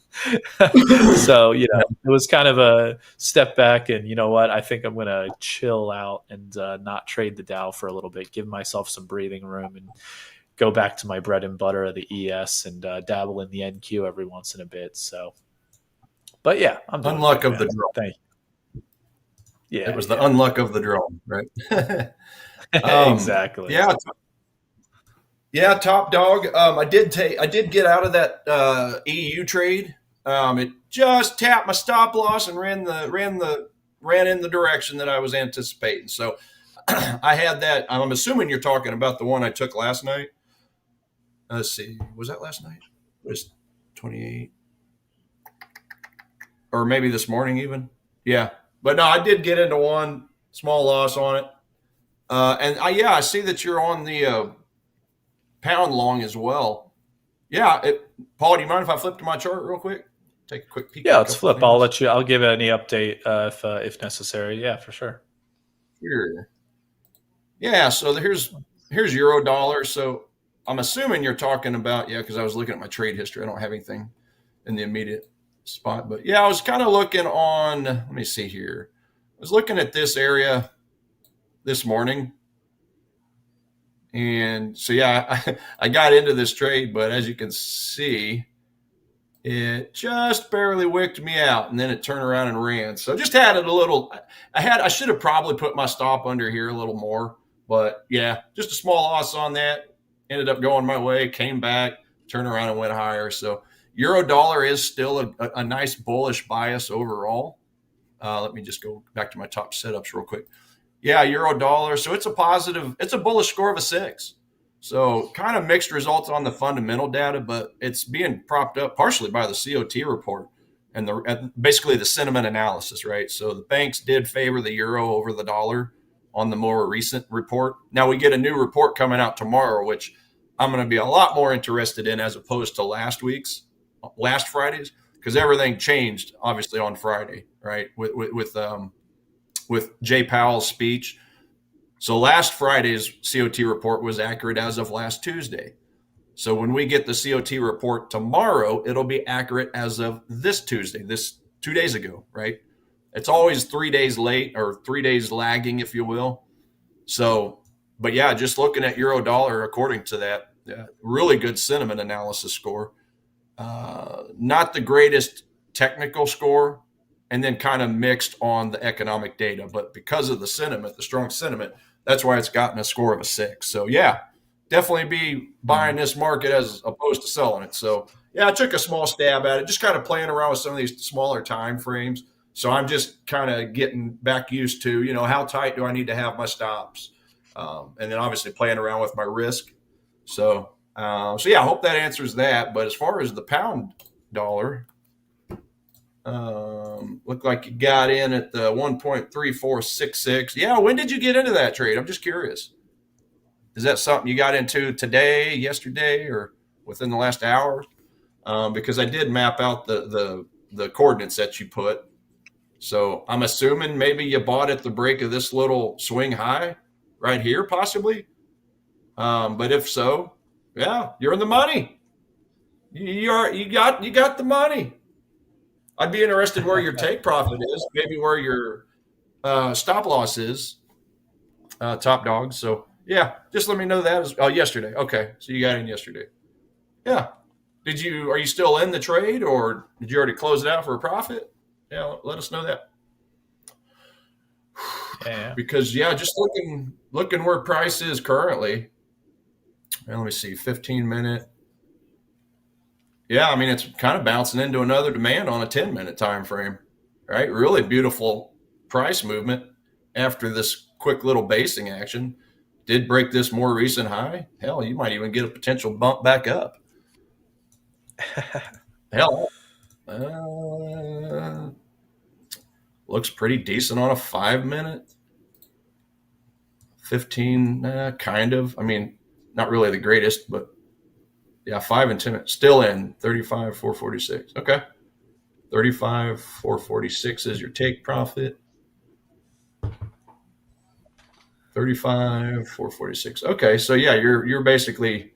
So, it was kind of a step back, and you know what? I think I'm going to chill out and not trade the Dow for a little bit, give myself some breathing room, and go back to my bread and butter of the ES and dabble in the NQ every once in a bit. So. But yeah, I'm doing
unluck of the draw.
Thank you. Yeah,
it was the unluck of the draw, right?
Exactly.
Yeah, Top Dog. I did get out of that EU trade. It just tapped my stop loss and ran in the direction that I was anticipating. So I had that. I'm assuming you're talking about the one I took last night. Let's see, was that last night? It was 28. Or maybe this morning even. Yeah. But no, I did get into one small loss on it. And I see that you're on the pound long as well. Yeah. Paul, do you mind if I flip to my chart real quick? Take a quick peek.
Yeah, let's flip. I'll give any update if necessary. Yeah, for sure.
Sure. Yeah, so here's euro dollar. So I'm assuming you're talking about, yeah, because I was looking at my trade history. I don't have anything in the immediate spot, but yeah, I was kind of looking on. Let me see here. I was looking at this area this morning, and so yeah, I got into this trade, but as you can see, it just barely wicked me out, and then it turned around and ran. So just had it a little. I should have probably put my stop under here a little more, but yeah, just a small loss on that. Ended up going my way, came back, turned around and went higher. So euro dollar is still a nice bullish bias overall. Let me just go back to my top setups real quick. Yeah, euro dollar. So it's a positive. It's a bullish score of a 6. So kind of mixed results on the fundamental data, but it's being propped up partially by the COT report and basically the sentiment analysis, right? So the banks did favor the euro over the dollar on the more recent report. Now we get a new report coming out tomorrow, which I'm going to be a lot more interested in as opposed to last Friday's, because everything changed obviously on Friday, right? With Jay Powell's speech. So last Friday's COT report was accurate as of last Tuesday. So when we get the COT report tomorrow, it'll be accurate as of this Tuesday, this 2 days ago, right? It's always 3 days late or 3 days lagging, if you will. So, but yeah, just looking at euro dollar according to that, really good sentiment analysis score. Not the greatest technical score, and then kind of mixed on the economic data. But because of the sentiment, the strong sentiment, that's why it's gotten a score of a 6. So yeah, definitely be buying this market as opposed to selling it. So yeah, I took a small stab at it, just kind of playing around with some of these smaller time frames. So I'm just kind of getting back used to, how tight do I need to have my stops? And then obviously playing around with my risk. So yeah, I hope that answers that. But as far as the pound dollar, looked like you got in at the 1.3466. Yeah, when did you get into that trade? I'm just curious. Is that something you got into today, yesterday, or within the last hour? Because I did map out the coordinates that you put. So I'm assuming maybe you bought at the break of this little swing high right here, possibly. But if so, yeah, you're in the money. You got the money. I'd be interested where your take profit is, maybe where your stop loss is, top dog. So yeah, just let me know that. Yesterday. Okay, so you got in yesterday. Yeah. Are you still in the trade, or did you already close it out for a profit? Yeah, let us know that.
Yeah.
Because just looking where price is currently. And let me see, 15-minute. Yeah, I mean, it's kind of bouncing into another demand on a 10-minute time frame, right? Really beautiful price movement after this quick little basing action. Did break this more recent high. Hell, you might even get a potential bump back up. Hell, looks pretty decent on a 5-minute. 15, kind of. I mean, not really the greatest, but yeah, 5 and 10 minutes. Still in 35, 446. Okay. 35, 446 is your take profit. 35, 446. Okay, so yeah, you're basically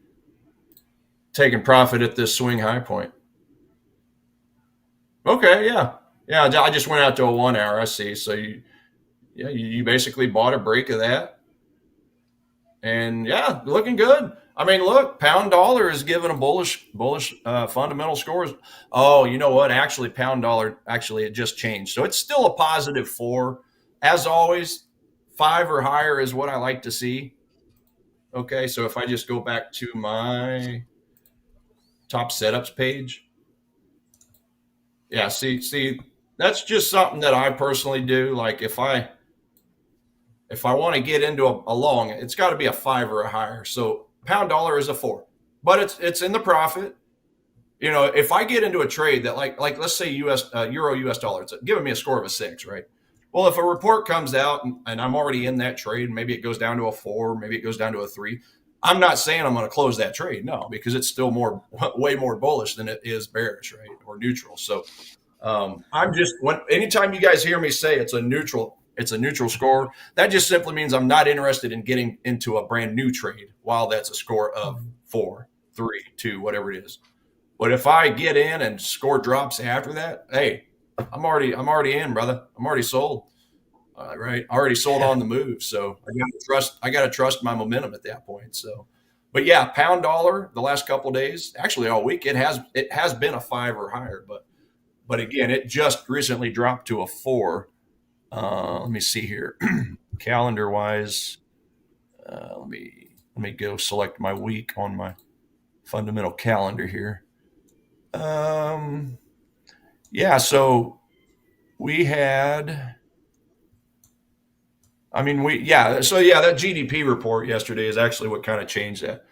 taking profit at this swing high point. Okay, yeah. Yeah, I just went out to a 1 hour, I see. So you basically bought a break of that. And yeah, looking good. I mean, look, pound dollar is giving a bullish fundamental scores. Oh, you know what? Actually, pound dollar it just changed, so it's still a positive 4. As always, 5 or higher is what I like to see. Okay, so if I just go back to my top setups page, yeah, see, that's just something that I personally do. Like if I want to get into a long, it's got to be a 5 or a higher. So pound dollar is a 4, but it's in the profit. If I get into a trade that like let's say euro US dollar, it's giving me a score of a 6, right? Well, if a report comes out and I'm already in that trade, maybe it goes down to a 4, maybe it goes down to a 3. I'm not saying I'm going to close that trade, no, because it's still way more bullish than it is bearish, right, or neutral. So anytime you guys hear me say it's a neutral, It's a neutral score. That just simply means I'm not interested in getting into a brand new trade while that's a score of 4, 3, 2, whatever it is. But if I get in and score drops after that, hey, I'm already in, brother. I'm already sold. Right, already sold on the move. So I got to trust my momentum at that point. So, but yeah, pound dollar the last couple of days, actually all week, it has been a 5 or higher. But again, it just recently dropped to a 4. Let me see here, calendar wise. Let me go select my week on my fundamental calendar here. Yeah, so we had. I mean, that GDP report yesterday is actually what kind of changed that.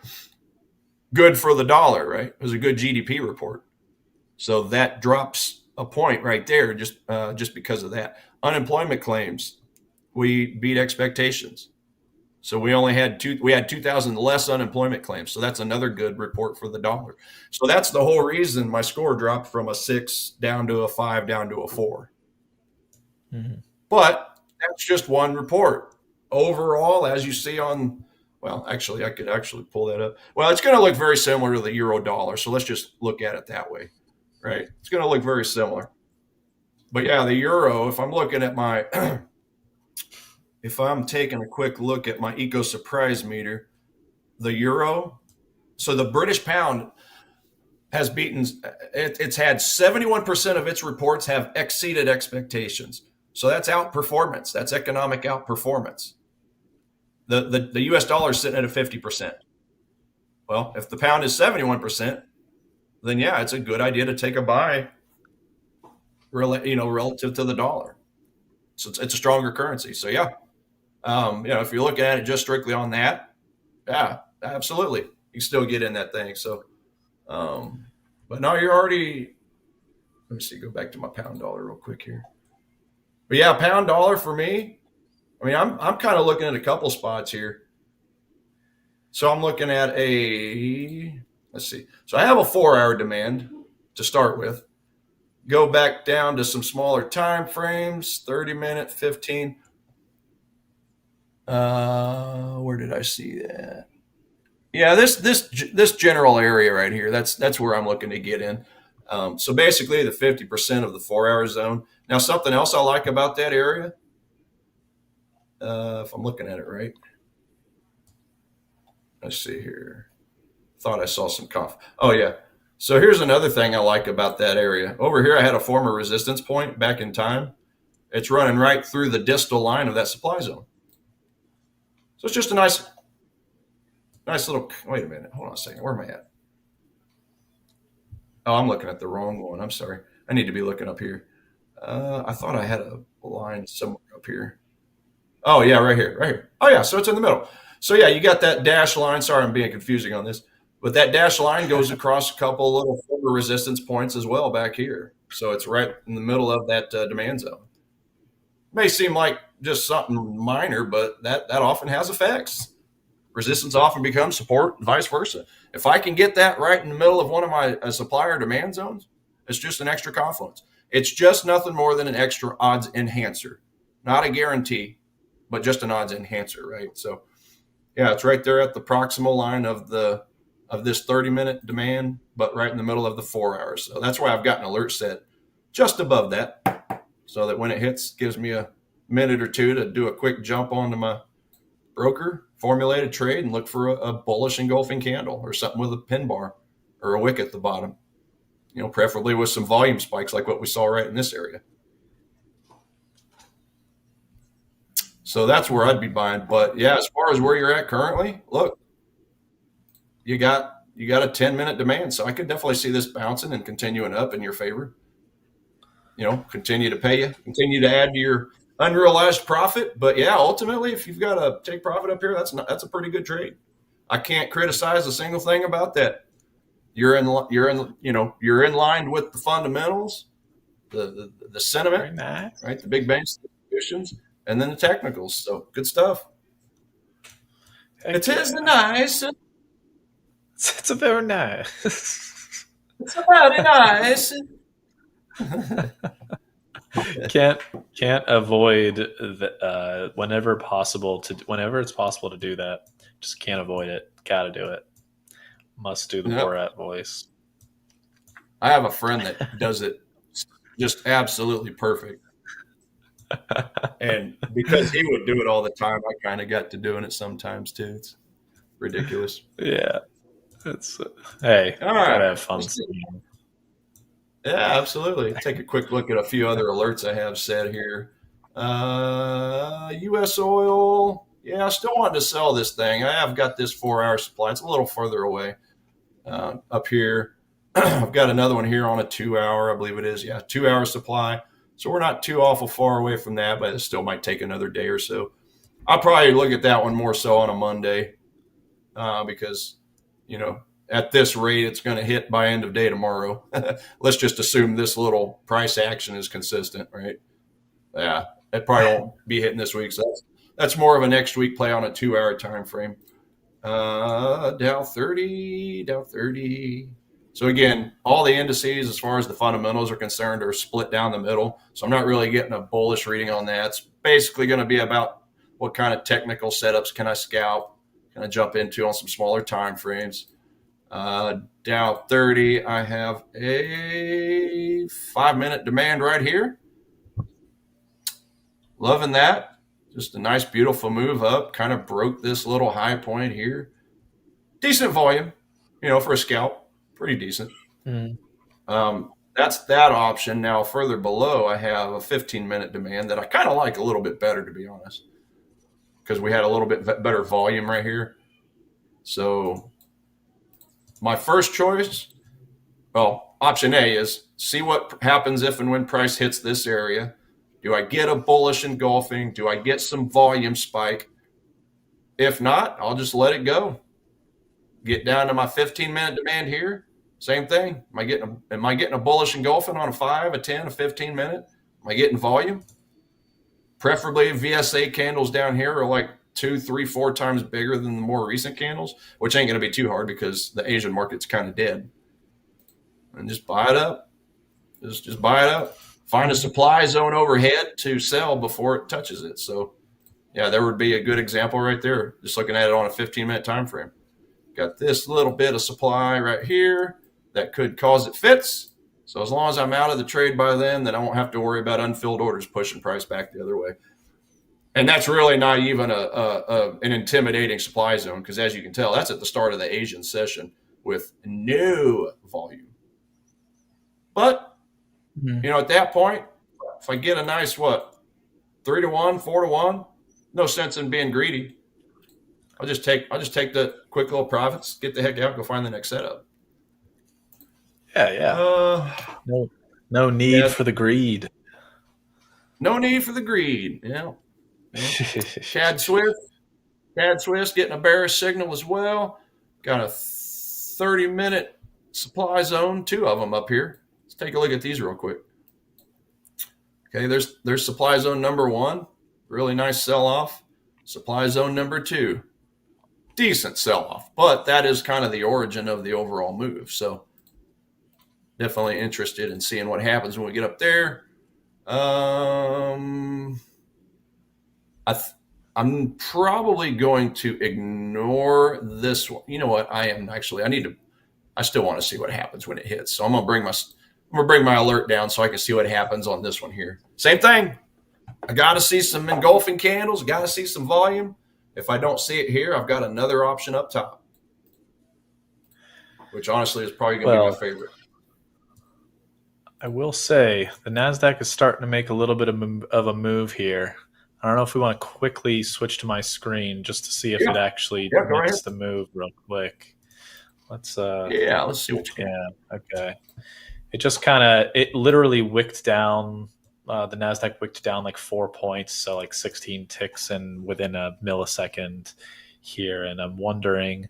Good for the dollar, right? It was a good GDP report. So that drops a point right there just because of that. Unemployment claims, we beat expectations. So we had 2,000 less unemployment claims. So that's another good report for the dollar. So that's the whole reason my score dropped from a 6 down to a 5 down to a 4. Mm-hmm. But that's just one report. Overall, as you see actually, I could actually pull that up. Well, it's going to look very similar to the euro dollar. So let's just look at it that way, right? It's going to look very similar. But yeah, the euro, if I'm looking at if I'm taking a quick look at my eco surprise meter, the euro, so the British pound has beaten, it's had 71% of its reports have exceeded expectations. So that's outperformance. That's economic outperformance. The U.S. dollar is sitting at a 50%. Well, if the pound is 71%, then yeah, it's a good idea to take a buy, relative to the dollar. So it's a stronger currency. So yeah, if you're looking at it just strictly on that, yeah, absolutely, you can still get in that thing. So, but no, you're already. Let me see. Go back to my pound dollar real quick here. But yeah, pound dollar for me. I mean, I'm kind of looking at a couple spots here. So I'm looking at let's see. So I have a 4-hour demand to start with. Go back down to some smaller time frames, 30-minute, 15. Where did I see that? Yeah, this general area right here. That's where I'm looking to get in. So basically, the 50% of the 4-hour zone. Now, something else I like about that area, if I'm looking at it right, let's see here. Thought I saw some conf. Oh yeah. So here's another thing I like about that area. Over here, I had a former resistance point back in time. It's running right through the distal line of that supply zone. So it's just a nice little. Wait a minute. Hold on a second. Where am I at? Oh, I'm looking at the wrong one. I'm sorry. I need to be looking up here. I thought I had a line somewhere up here. Oh yeah, right here. Oh yeah, so it's in the middle. So yeah, you got that dash line. Sorry, I'm being confusing on this, but that dash line goes across a couple little former resistance points as well back here. So it's right in the middle of that demand zone. May seem like just something minor, but that often has effects. Resistance often becomes support, and vice versa. If I can get that right in the middle of one of my supplier demand zones, it's just an extra confluence. It's just nothing more than an extra odds enhancer, not a guarantee, but just an odds enhancer, right? So, yeah, it's right there at the proximal line of this 30-minute demand, but right in the middle of the 4 hours. So that's why I've got an alert set just above that, so that when it hits, gives me a minute or two to do a quick jump onto my broker formulated trade and look for a bullish engulfing candle or something with a pin bar or a wick at the bottom. Preferably with some volume spikes like what we saw right in this area. So that's where I'd be buying. But yeah, as far as where you're at currently, look, you got a 10-minute demand. So I could definitely see this bouncing and continuing up in your favor. Continue to pay you, continue to add to your unrealized profit. But yeah, ultimately, if you've got to take profit up here, that's a pretty good trade. I can't criticize a single thing about that. You're in line with the fundamentals, the sentiment, nice. Right? The big banks, the institutions, and then the technicals. So good stuff. It is nice.
It's a very nice.
It's very nice.
Can't avoid whenever it's possible to do that. Just can't avoid it. Gotta do it. Must do the
Yep.
Borat voice.
I have a friend that does it just absolutely perfect. And because he would do it all the time, I kind of got to doing it sometimes too. It's ridiculous.
Yeah, it's hey,
All right.
gotta have fun.
Yeah, absolutely. Take a quick look at a few other alerts I have set here. U.S. oil. Yeah, I still want to sell this thing. I have got this 4-hour supply. It's a little further away up here. I've got another one here on a 2-hour, I believe it is. Yeah, 2-hour supply. So we're not too awful far away from that, but it still might take another day or so. I'll probably look at that one more so on a Monday because, at this rate, it's going to hit by end of day tomorrow. Let's just assume this little price action is consistent, right? Yeah, it probably won't be hitting this week. So that's more of a next week play on a 2-hour time frame. Dow 30. So again, all the indices, as far as the fundamentals are concerned, are split down the middle. So I'm not really getting a bullish reading on that. It's basically going to be about what kind of technical setups can I scalp, can I jump into on some smaller time frames. Dow 30, I have a 5-minute demand right here. Loving that. Just a nice, beautiful move up. Kind of broke this little high point here. Decent volume, for a scalp. Pretty decent. That's that option. Now, further below, I have a 15-minute demand that I kind of like a little bit better, to be honest, because we had a little bit better volume right here. So my first choice, option A is see what happens if and when price hits this area. Do I get a bullish engulfing? Do I get some volume spike? If not, I'll just let it go. Get down to my 15-minute demand here. Same thing. Am I getting a bullish engulfing on a 5, a 10, a 15-minute? Am I getting volume? Preferably VSA candles down here are like 2, 3, 4 times bigger than the more recent candles, which ain't going to be too hard because the Asian market's kind of dead. And just buy it up. Just buy it up. Find a supply zone overhead to sell before it touches it. So, yeah, there would be a good example right there. Just looking at it on a 15-minute time frame. Got this little bit of supply right here that could cause it fits. So as long as I'm out of the trade by then I won't have to worry about unfilled orders pushing price back the other way. And that's really not even an intimidating supply zone because, as you can tell, that's at the start of the Asian session with no volume. But, at that point, if I get a nice, 3-to-1, 4-to-1, no sense in being greedy. I'll just take the quick little profits, get the heck out, go find the next setup.
Yeah. No need for the greed.
No need for the greed. Yeah. CAD Swiss getting a bearish signal as well. Got a 30-minute supply zone, 2 of them up here. Let's take a look at these real quick. Okay, there's supply zone number 1, really nice sell-off. Supply zone number 2, decent sell-off, but that is kind of the origin of the overall move. So definitely interested in seeing what happens when we get up there. I'm probably going to ignore this one. You know what? I still want to see what happens when it hits. So I'm going to bring my alert down so I can see what happens on this one here. Same thing. I got to see some engulfing candles, got to see some volume. If I don't see it here, I've got another option up top, which honestly is probably going to be my favorite.
I will say the NASDAQ is starting to make a little bit of a move here. I don't know if we want to quickly switch to my screen just to see if it actually makes the move real quick. Let's
see what you can.
Yeah, okay. It literally wicked down. The NASDAQ wicked down like 4 points, so like 16 ticks within a millisecond here. And I'm wondering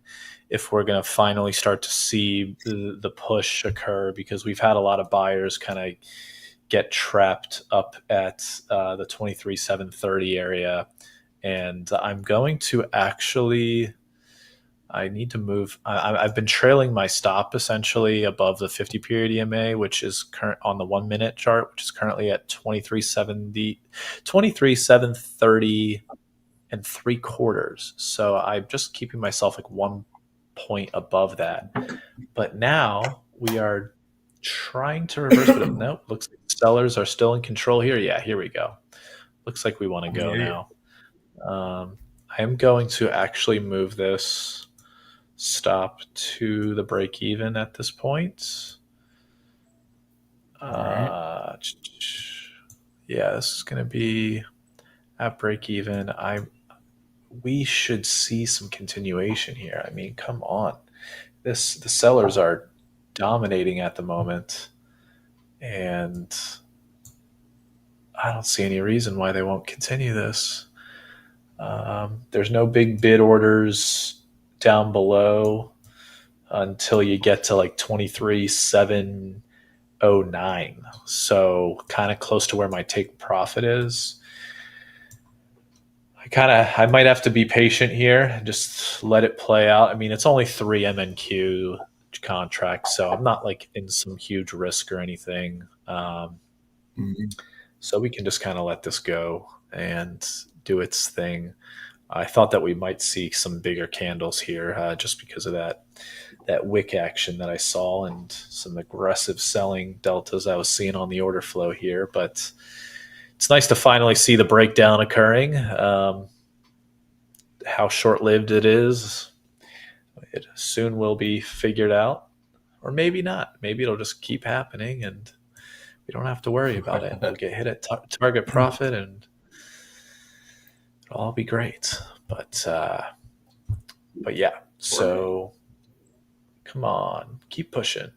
if we're going to finally start to see the push occur because we've had a lot of buyers kind of get trapped up at the 23,730 area. And I'm going to actually I need to move. I've been trailing my stop essentially above the 50-period EMA, which is current on the 1-minute chart, which is currently at 23.70, 23.730 and 3/4. So I'm just keeping myself like 1 point above that. But now we are trying to reverse, but nope, looks like sellers are still in control here. Yeah, here we go. Looks like we want to go now. I am going to actually move this stop to the break even at this point.
Right.
Yeah, this is going to be at break even. We should see some continuation here. I mean, come on. The sellers are dominating at the moment, and I don't see any reason why they won't continue this. There's no big bid orders down below until you get to like 23.709. So kind of close to where my take profit is. I might have to be patient here and just let it play out. I mean, it's only 3 MNQ contracts, so I'm not like in some huge risk or anything. So we can just kind of let this go and do its thing. I thought that we might see some bigger candles here just because of that wick action that I saw and some aggressive selling deltas I was seeing on the order flow here. But it's nice to finally see the breakdown occurring. How short-lived it is, it soon will be figured out. Or maybe not. Maybe it'll just keep happening and we don't have to worry about it. We'll get hit at target profit and it'll all be great. But yeah, so come on, keep pushing.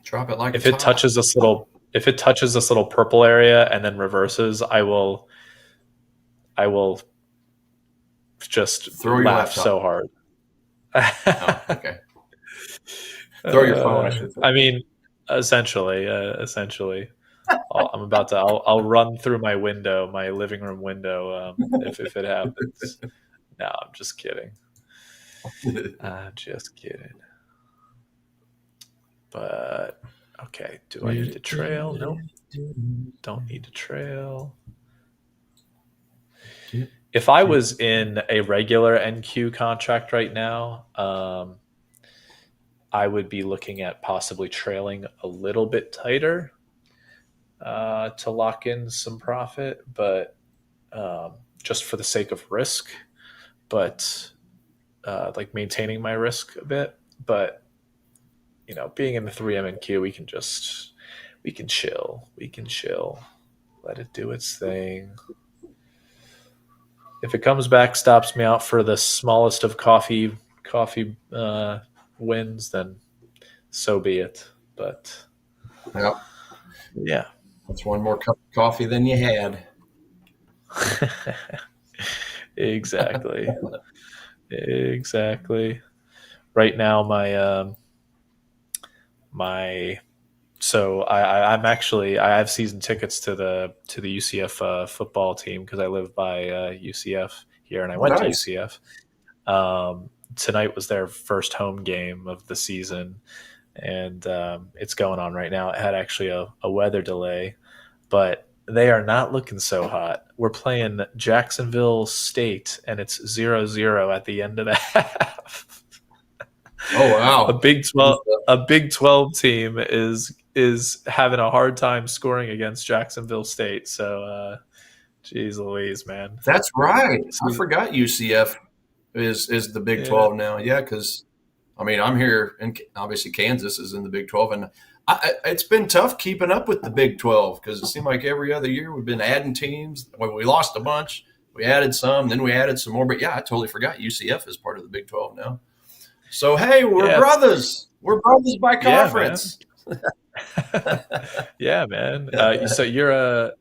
Drop it like
if it touches this little purple area and then reverses, I will just laugh so hard.
Oh, okay. Throw your phone.
I mean, essentially, I'll run through my window, my living room window, if it happens. No, I'm just kidding. But okay, do I need to trail? Nope. Don't need to trail. If I was in a regular NQ contract right now, I would be looking at possibly trailing a little bit tighter to lock in some profit, but just for the sake of risk, but like maintaining my risk a bit. But being in the 3M and Q, we can chill. Let it do its thing. If it comes back, stops me out for the smallest of coffee wins, then so be it. But yeah,
that's one more cup of coffee than you had.
Exactly. Right now, I have season tickets to the UCF football team because I live by UCF here, and I went to UCF. Tonight was their first home game of the season, and it's going on right now. It had actually a weather delay, but they are not looking so hot. We're playing Jacksonville State, and it's 0-0 at the end of the half.
Oh wow!
A Big 12 team is having a hard time scoring against Jacksonville State. So, geez Louise, man.
That's right. I forgot UCF is the Big 12 now. Yeah, because I'm here, and obviously Kansas is in the Big 12, and it's been tough keeping up with the Big 12 because it seemed like every other year we've been adding teams. We lost a bunch, we added some, then we added some more. But yeah, I totally forgot UCF is part of the Big 12 now. So hey, we're brothers. We're brothers by conference.
Yeah, man. So you're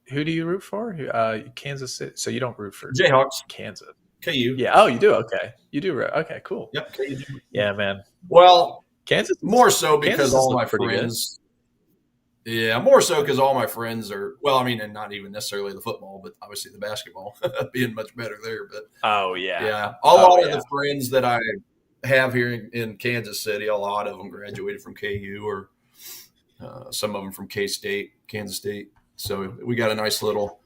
who do you root for? Kansas City. So you don't root for
Jayhawks,
Kansas.
KU.
Yeah. Oh, you do. Okay, you do. Okay, cool.
Yep. KU.
Yeah, man.
Well,
Kansas
more so because
Kansas
all my friends. Yeah, more so because all my friends are, well, I mean, and not even necessarily the football, but obviously the basketball being much better there. But
Oh yeah.
yeah, a
Oh
lot of
yeah.
the friends that I have here in Kansas City, a lot of them graduated from KU or some of them from K State, Kansas State. So we got a nice little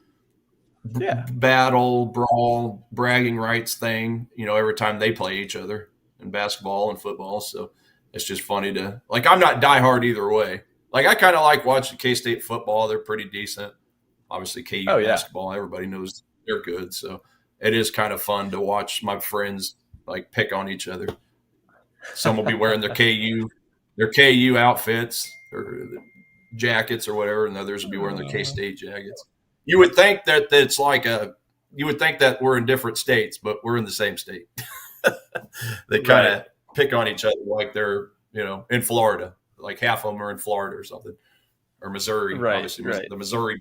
Yeah.
battle, brawl, bragging rights thing, every time they play each other in basketball and football. So it's just funny to, like, I'm not diehard either way. Like, I kind of like watching K State football. They're pretty decent. Obviously, KU
Oh yeah.
basketball, everybody knows they're good. So it is kind of fun to watch my friends like pick on each other. Some will be wearing their KU outfits or jackets or whatever, and others will be wearing their K State jackets. You would think that it's like you would think that we're in different states, but we're in the same state. They kind of pick on each other like they're, in Florida, like half of them are in Florida or something, or Missouri.
Right.
Obviously,
Right.
the Missouri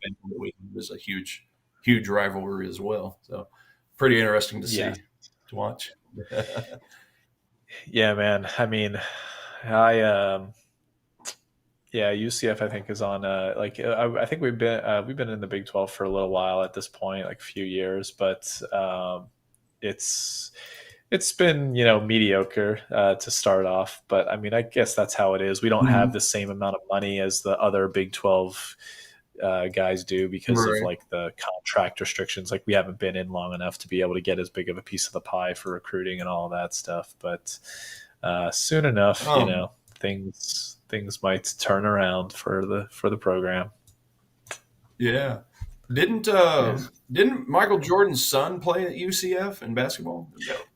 is a huge, huge rivalry as well. So pretty interesting to see, to watch.
Yeah, man. I mean, I yeah, UCF I think is on I think we've been in the Big 12 for a little while at this point, like a few years, but it's it's been mediocre to start off. But I mean, I guess that's how it is. We don't have the same amount of money as the other Big 12 guys do because of
Right.
like the contract restrictions. Like we haven't been in long enough to be able to get as big of a piece of the pie for recruiting and all that stuff. But soon enough, things might turn around for the program.
Yeah. Didn't
Yeah.
didn't Michael Jordan's son play at UCF in basketball?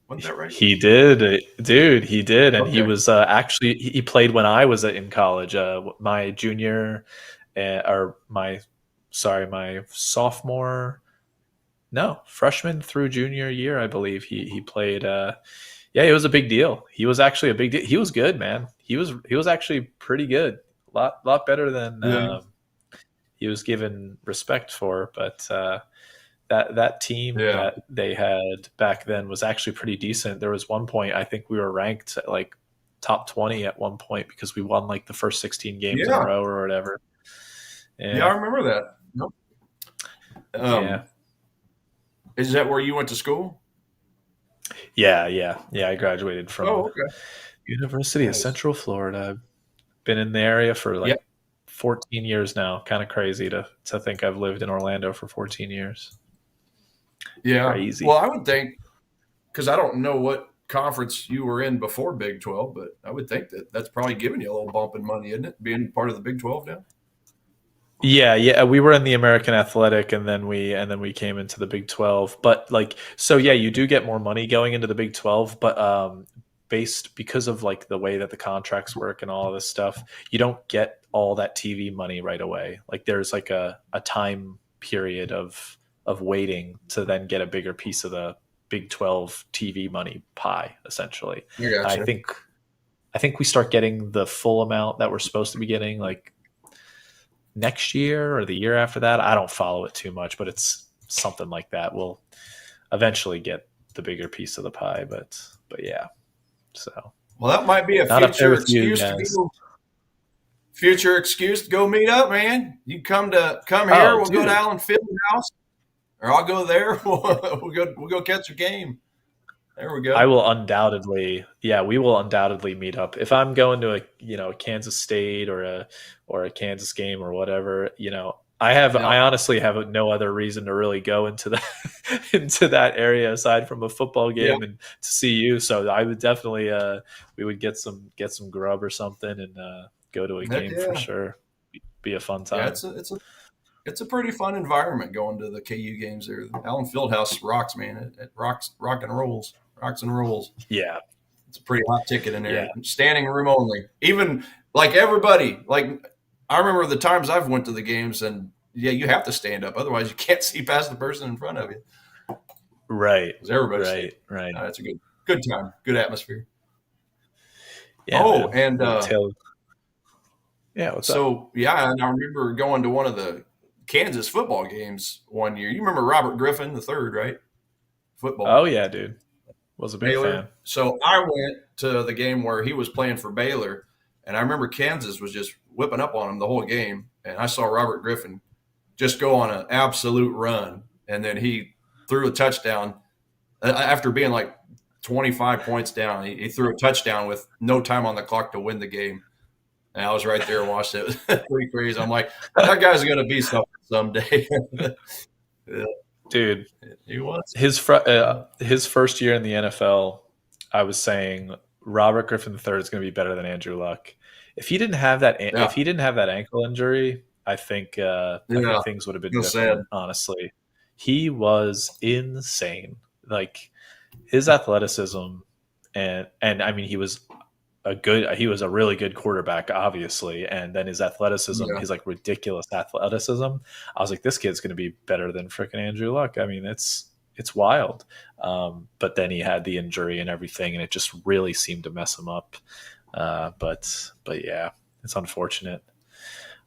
Wasn't that right?
He did, dude. He did, and he
Okay.
was actually he played when I was in college. My junior, or my sophomore, no, freshman through junior year, I believe he played. Yeah, it was a big deal. He was actually a big deal. He was good, man. He was actually pretty good. Lot better than
Yeah.
he was given respect for. But that team
Yeah.
that they had back then was actually pretty decent. There was one point I think we were ranked at like top 20 at one point because we won like the first 16 games in a
Yeah.
row or whatever.
Yeah, I
Yeah,
remember that. Yep.
yeah,
Is that where you went to school?
yeah. I graduated
Oh,
from
okay.
University of
Nice.
Central Florida. I've been in the area for
Yeah.
like 14 years now. Kind of crazy to think I've lived in Orlando for 14 years.
Yeah. Well,
Crazy.
I would think, because I don't know what conference you were in before Big 12, but I would think that that's probably giving you a little bump in money, isn't it? Being part of the Big 12 now.
Yeah. We were in the American Athletic, and then we came into the Big 12. But like, so yeah, you do get more money going into the Big 12, but based because of like the way that the contracts work and all of this stuff, you don't get all that TV money right away. Like there's like a time period of waiting to then get a bigger piece of the Big 12 TV money pie, essentially.
I
I
gotcha.
think I think we start getting the full amount that we're supposed to be getting like next year or the year after that. I don't follow it too much, but it's something like that. We'll eventually get the bigger piece of the pie, but yeah. So
Well, that might be a
not up there
future
with you
excuse to
guys.
go. Future excuse to go meet up, man. You come here.
Oh,
We'll go to
dude.
Allen Fieldhouse, or I'll go there. We'll go catch a game. There we
I
go.
will undoubtedly, yeah, we will undoubtedly meet up. If I'm going to a Kansas State or a Kansas game or whatever, I
Yeah.
honestly have no other reason to really go into the into that area aside from a football
Yeah.
game and to see you. So I would definitely we would get some grub or something and go to a
Heck
game for
yeah.
sure. Be a fun
Yeah.
time.
It's a pretty fun environment going to the KU games there. Allen Fieldhouse rocks, man. It rocks and rolls.
Yeah.
It's a pretty hot ticket in
Yeah.
there. Standing room only. Even like everybody, like I remember the times I've went to the games, and yeah, you have to stand up, otherwise you can't see past the person in front of you
Right.
because everybody's standing.
Right.
That's a good time, good atmosphere.
Yeah,
Oh,
man.
and
Yeah, what's up?
so yeah, and I remember going to one of the Kansas football games one year. You remember Robert Griffin the third, right?
Oh
Football.
yeah, dude. Was a big fan.
Baylor. So I went to the game where he was playing for Baylor, and I remember Kansas was just whipping up on him the whole game. and I saw Robert Griffin just go on an absolute run, and then he threw a touchdown after being like 25 points down. He threw a touchdown with no time on the clock to win the game. And I was right there and watched it. It was pretty crazy. I'm like, that guy's going to be something someday. Yeah.
Dude,
he was.
His first year in the NFL, I was saying Robert Griffin III is going to be better than Andrew Luck. If he didn't have that, if he didn't have that ankle injury, I think things would have been different.
Sad.
Honestly, he was insane. Like his athleticism, and I mean, he was a really good quarterback, obviously, and then his athleticism, his like ridiculous athleticism. I was like, this kid's going to be better than freaking Andrew Luck. I mean, it's wild. But then he had the injury and everything, and it just really seemed to mess him up. But yeah, it's unfortunate.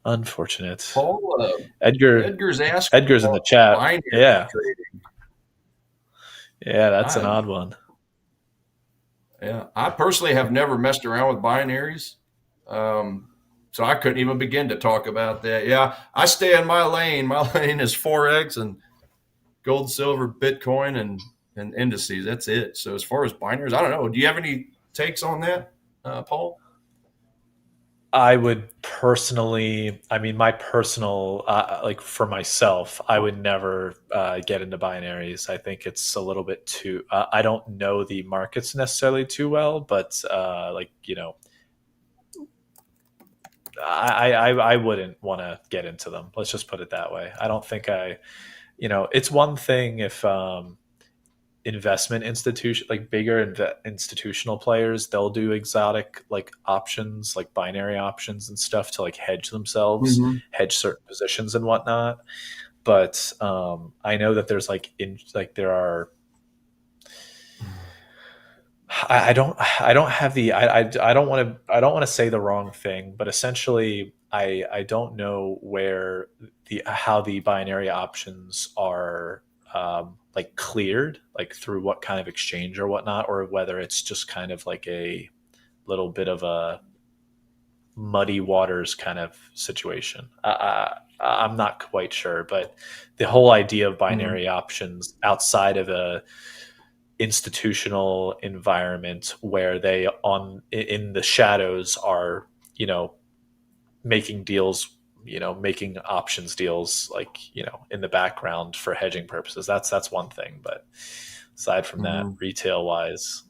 Paul,
Edgar's
asking.
Edgar's in the chat. Yeah.
Trading.
Yeah, that's an odd one.
Yeah, I personally have never messed around with binaries, so I couldn't even begin to talk about that. Yeah, I stay in my lane. My lane is Forex and gold, silver, Bitcoin, and indices. That's it. So as far as binaries, I don't know. Do you have any takes on that, Paul?
I would personally, my personal, like for myself, I would never get into binaries. I think it's a little bit too, I don't know the markets necessarily too well, but I wouldn't want to get into them. Let's just put it that way. I don't think it's one thing if investment institution, like bigger institutional players, they'll do exotic like options, like binary options and stuff to like hedge themselves, hedge certain positions and whatnot. But I know that there's there are. I don't have the I don't want to say the wrong thing, but essentially I don't know where how the binary options are like cleared, like through what kind of exchange or whatnot, or whether it's just kind of like a little bit of a muddy waters kind of situation. I'm not quite sure, but the whole idea of binary options outside of a institutional environment where they in the shadows are, making deals, making options deals, like, in the background for hedging purposes. That's one thing. But aside from that, retail wise,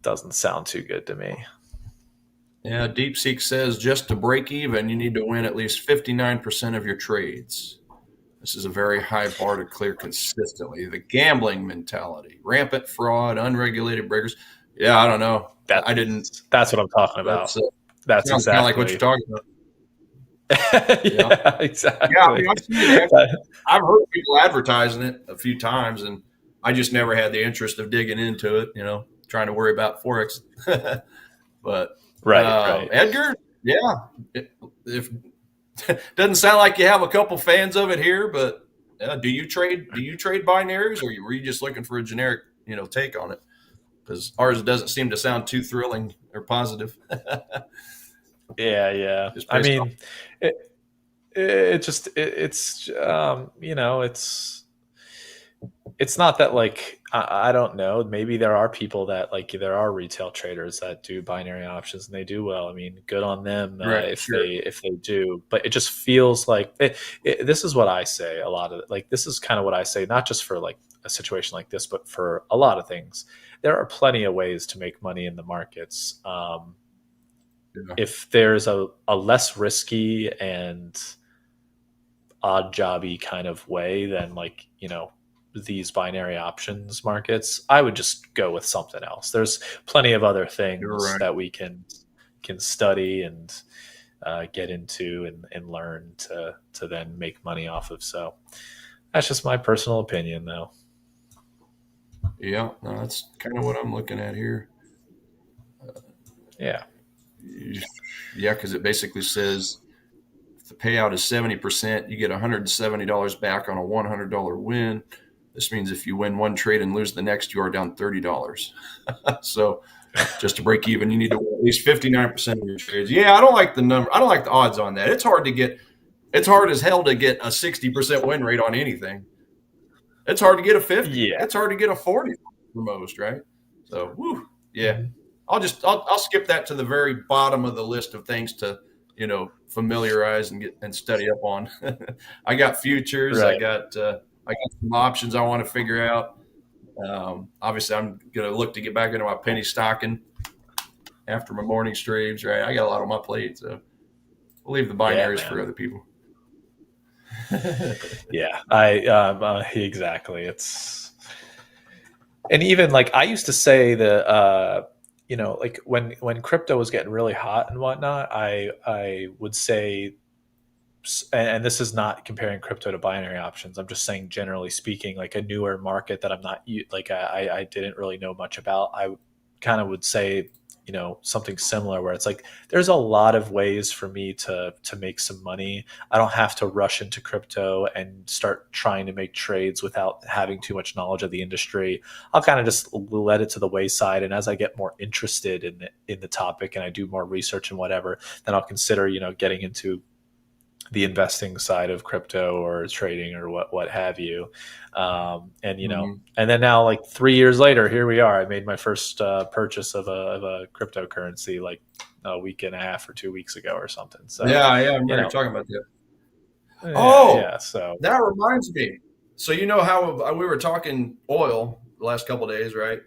doesn't sound too good to me.
Yeah. DeepSeek says just to break even, you need to win at least 59% of your trades. This is a very high bar to clear consistently. The gambling mentality, rampant fraud, unregulated breakers. Yeah, I don't know.
That's what I'm talking about. That's
sounds
exactly
kind of like what you're talking about.
Yeah, exactly.
Yeah, I've heard people advertising it a few times, and I just never had the interest of digging into it. Trying to worry about Forex. But
right.
Edgar, if doesn't sound like you have a couple fans of it here, but do you trade binaries, or were you just looking for a generic take on it? Because ours doesn't seem to sound too thrilling or positive.
Yeah. I mean, it's not that, like, I don't know. Maybe there are people that, like, there are retail traders that do binary options and they do well. I mean, good on them if they do. But it just feels like this is what I say a lot of. Like, this is kind of what I say, not just for like a situation like this, but for a lot of things. There are plenty of ways to make money in the markets. If there's a less risky and odd jobby kind of way than, like, these binary options markets, I would just go with something else. There's plenty of other things that we can study and get into and learn to then make money off of. So that's just my personal opinion, though.
Yeah, no, that's kind of what I'm looking at here.
Yeah,
because it basically says if the payout is 70%, you get $170 back on a $100 win. This means if you win one trade and lose the next, you are down $30. So Just to break even, you need to win at least 59% of your trades. Yeah, I don't like the number. I don't like the odds on that. It's hard as hell to get a 60% win rate on anything. It's hard to get a 50.
Yeah.
It's hard to get a 40 for most, right? So, yeah. I'll skip that to the very bottom of the list of things to, familiarize and study up on. I got futures.
Right.
I got some options I want to figure out. Obviously, I'm going to look to get back into my penny stocking after my morning streams, right? I got a lot on my plate, so we'll leave the binaries for other people.
Yeah, exactly. And even like I used to say that, like when crypto was getting really hot and whatnot, I would say, and this is not comparing crypto to binary options. I'm just saying, generally speaking, like a newer market that I'm not like I didn't really know much about. I kind of would say, something similar where it's like there's a lot of ways for me to make some money. I don't have to rush into crypto and start trying to make trades without having too much knowledge of the industry. I'll kind of just let it to the wayside, and as I get more interested in the topic and I do more research and whatever, then I'll consider getting into the investing side of crypto or trading or what have you. And then now, like 3 years later, here we are. I made my first purchase of a cryptocurrency like a week and a half or 2 weeks ago or something. So
yeah, I remember talking about that. So that reminds me. So how we were talking oil the last couple of days, right?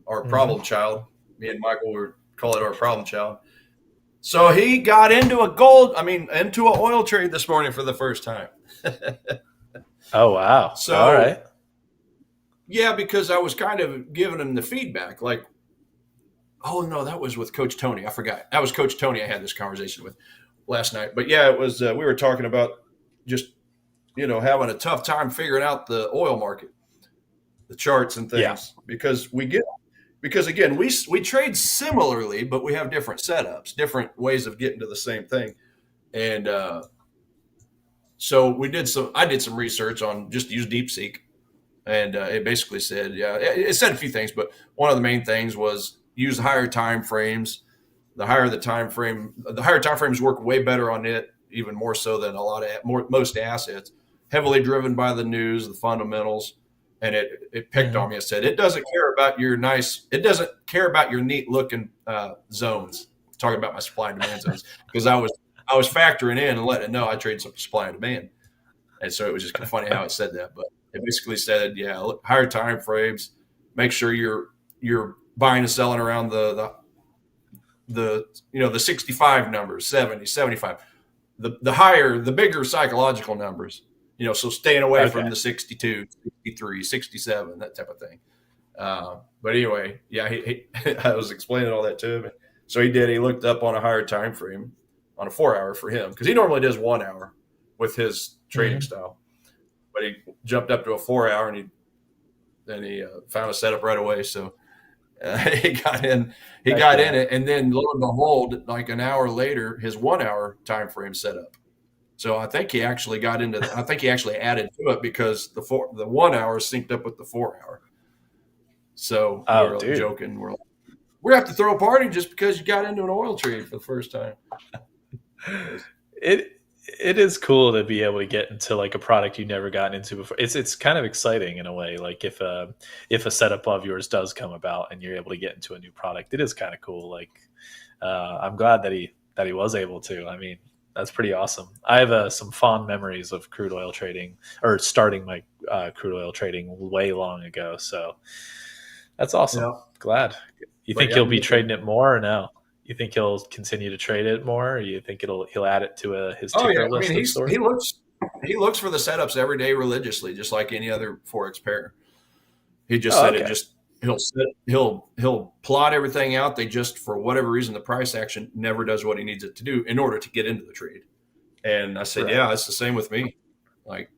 Our problem child. Me and Michael were call it our problem child. So he got into into an oil trade this morning for the first time.
Oh, wow.
So,
all right.
Yeah, because I was kind of giving him the feedback like, oh, no, that was with Coach Tony. I forgot. That was Coach Tony I had this conversation with last night. But yeah, it was, we were talking about just, having a tough time figuring out the oil market, the charts and things, because again, we trade similarly, but we have different setups, different ways of getting to the same thing. And so I did some research on just use DeepSeek, and it basically said, it said a few things, but one of the main things was use higher time frames. The higher time frames work way better on it, even more so than most assets. Heavily driven by the news, the fundamentals. And it picked on me. It said it doesn't care about your neat looking zones. Talking about my supply and demand zones, because I was factoring in and letting it know I trade some supply and demand. And so it was just kind of funny how it said that, but it basically said, look, higher time frames, make sure you're buying and selling around the 65 numbers, 70, 75, the bigger psychological numbers. So staying away from the 62, 63, 67, that type of thing. But anyway, I was explaining all that to him. So he looked up on a higher time frame on a 4 hour for him, because he normally does 1 hour with his trading style. But he jumped up to a 4 hour, and he found a setup right away. So he got in it. And then lo and behold, like an hour later, his 1 hour time frame set up. So I think he actually added to it, because the 1 hour synced up with the 4 hour. So we're joking. We're going to have to throw a party just because you got into an oil trade for the first time.
It is cool to be able to get into like a product you've never gotten into before. It's kind of exciting in a way. Like if a setup of yours does come about and you're able to get into a new product, it is kind of cool. Like I'm glad that he was able to. I mean, that's pretty awesome. I have some fond memories of crude oil trading, or starting my crude oil trading way long ago. So that's awesome. Yeah. Glad. You think he'll be trading it more or no? You think he'll continue to trade it more, or you think he'll add it to his ticker list?
He looks for the setups every day religiously, just like any other Forex pair. He just said it just he'll plot everything out. They just, for whatever reason, the price action never does what he needs it to do in order to get into the trade. And I said, yeah, it's the same with me. Like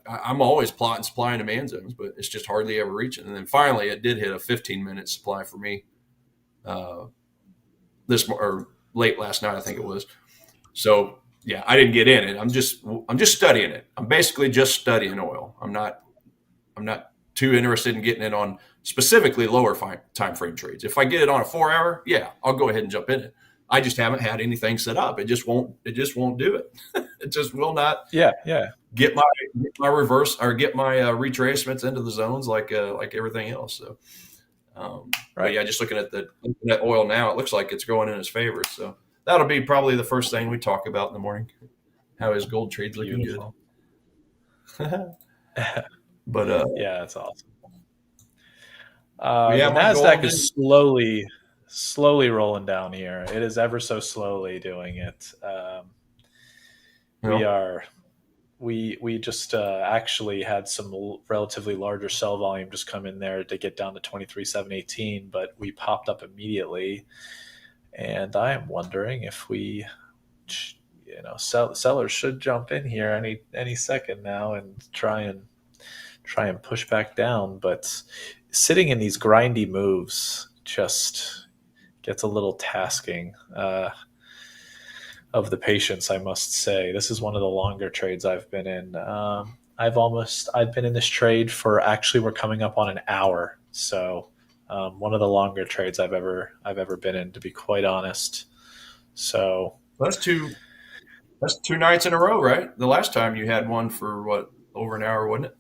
I'm always plotting supply and demand zones, but it's just hardly ever reaching. And then finally, it did hit a 15-minute supply for me. Late last night, I think it was. So yeah, I didn't get in it. I'm just studying it. I'm basically just studying oil. I'm not too interested in getting it on specifically lower time frame trades. If I get it on a 4 hour, yeah, I'll go ahead and jump in it. I just haven't had anything set up. It just won't do it. It just will not
Yeah.
get my reverse or get my retracements into the zones like everything else. So, but yeah, just looking at oil now, it looks like it's going in his favor. So that'll be probably the first thing we talk about in the morning. How his gold trade's looking
Beautiful.
good. But
yeah, that's awesome.
yeah,
the Nasdaq is slowly rolling down here. It is ever so slowly doing it. We just actually had some relatively larger sell volume just come in there to get down to 23,718, but we popped up immediately, and I am wondering if we, sellers should jump in here any second now and try and push back down, but sitting in these grindy moves just gets a little tasking of the patience, I must say. This is one of the longer trades I've been in. I've been in this trade for, actually, we're coming up on an hour. So one of the longer trades I've ever been in, to be quite honest. So
that's two nights in a row, right? The last time you had one for what, over an hour, wasn't it?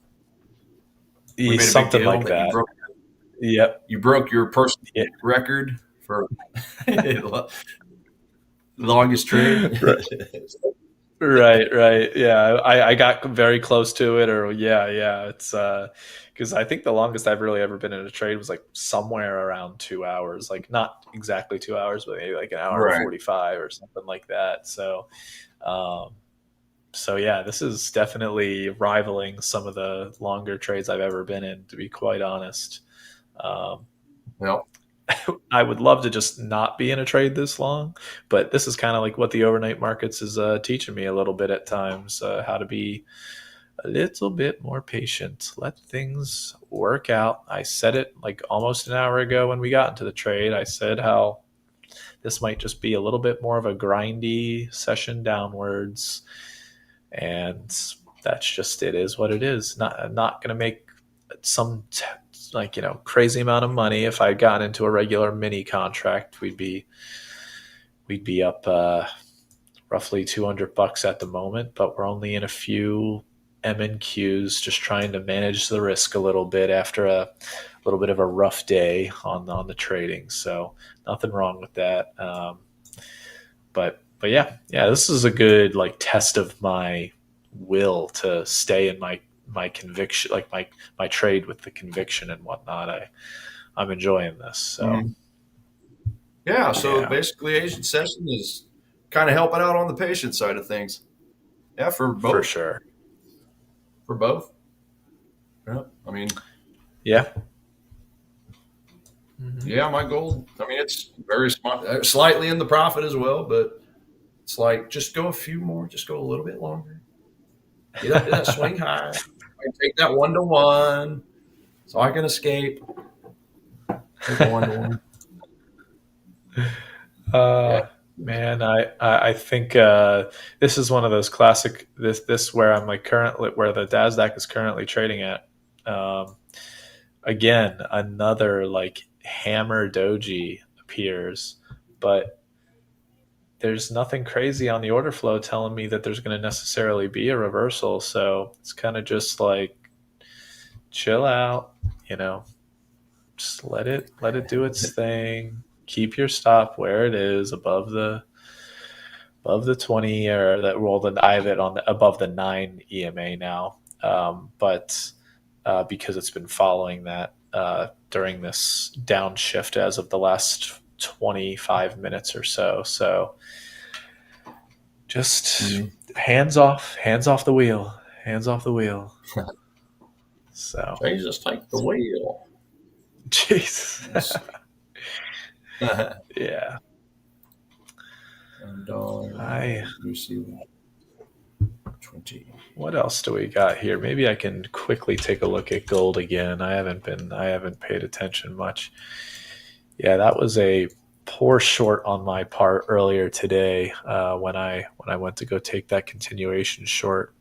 We made
something like that.
You broke your personal record for longest trade.
Right. Yeah, I got very close to it, or it's because I think the longest I've really ever been in a trade was like somewhere around 2 hours, like not exactly 2 hours, but maybe like an hour and 45 or something like that. So yeah, this is definitely rivaling some of the longer trades I've ever been in, to be quite honest. I would love to just not be in a trade this long, but this is kind of like what the overnight markets is teaching me a little bit at times, how to be a little bit more patient, let things work out. I said it like almost an hour ago when we got into the trade. I said how this might just be a little bit more of a grindy session downwards, and that's just, it is what it is. Not going to make some crazy amount of money. If I got into a regular mini contract, we'd be up roughly $200 at the moment, but we're only in a few M&Qs, just trying to manage the risk a little bit after a little bit of a rough day on the trading. So nothing wrong with that. But yeah, this is a good test of my will to stay in my conviction, like my trade with the conviction and whatnot. I'm enjoying this. So
basically Asian session is kind of helping out on the patient side of things. Yeah, for both.
For sure.
For both. Yeah, I mean.
Yeah.
Mm-hmm. Yeah, my goal, I mean, it's very smart, slightly in the profit as well, but it's like, just go a few more, just go a little bit longer. Get up to that swing high. I take that 1-to-1 so I can escape. Take a 1-to-1.
Man, I think this is one of those classic this where I'm currently, where the Nasdaq is currently trading at. Again, another hammer doji appears, but there's nothing crazy on the order flow telling me that there's going to necessarily be a reversal. So it's kind of just chill out, just let it do its thing. Keep your stop where it is, above the 20, or that I have it on above the 9 EMA now. But because it's been following that during this downshift as of the last 25 minutes or so. So just hands off the wheel. So
Jesus, take the wheel.
Jesus. Yeah.
And let me see that. 20.
What else do we got here? Maybe I can quickly take a look at gold again. I haven't paid attention much. Yeah, that was a poor short on my part earlier today when I went to go take that continuation short.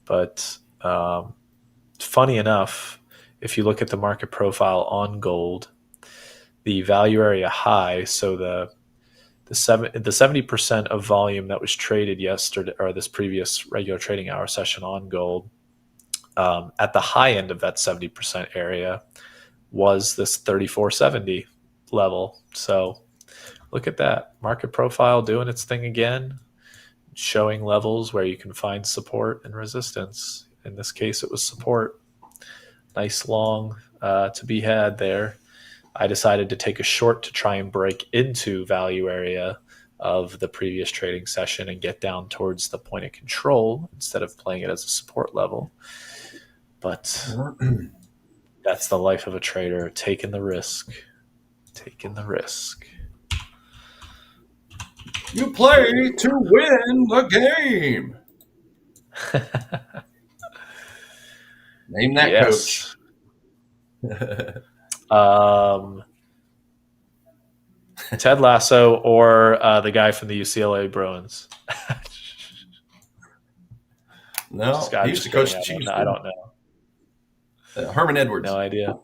But funny enough, if you look at the market profile on gold, the value area high, so the 70% of volume that was traded yesterday or this previous regular trading hour session on gold, at the high end of that 70% area was this 3470 level. So look at that market profile doing its thing again, showing levels where you can find support and resistance. In this case, it was support. Nice long to be had there. I decided to take a short to try and break into value area of the previous trading session and get down towards the point of control instead of playing it as a support level. But that's the life of a trader, taking the risk. Taking the risk.
You play to win the game. Name that
Yes.
coach.
Ted Lasso or the guy from the UCLA Bruins.
No, he used to coach the Chiefs.
I don't know.
Herman Edwards.
No idea.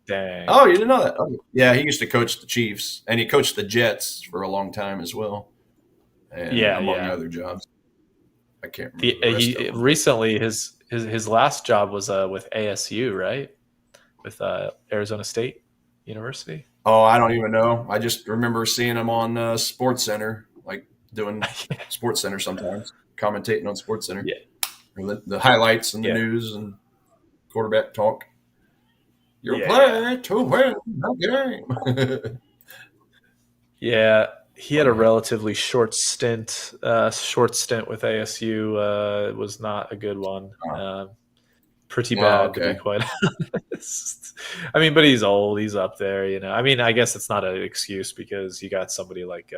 Dang.
Oh, you didn't know that? Oh, yeah, he used to coach the Chiefs, and he coached the Jets for a long time as well. And among other jobs. I can't remember.
Recently, his last job was with ASU, right? With Arizona State University.
Oh, I don't even know. I just remember seeing him on Sports Center, like doing Sports Center sometimes, commentating on Sports Center.
Yeah.
Or the highlights and the news and quarterback talk. You're playing to win the game.
Yeah, he had a relatively short stint. With ASU. It was not a good one. Pretty bad, to be quite honest. I mean, but he's old. He's up there, you know. I mean, I guess it's not an excuse because you got somebody like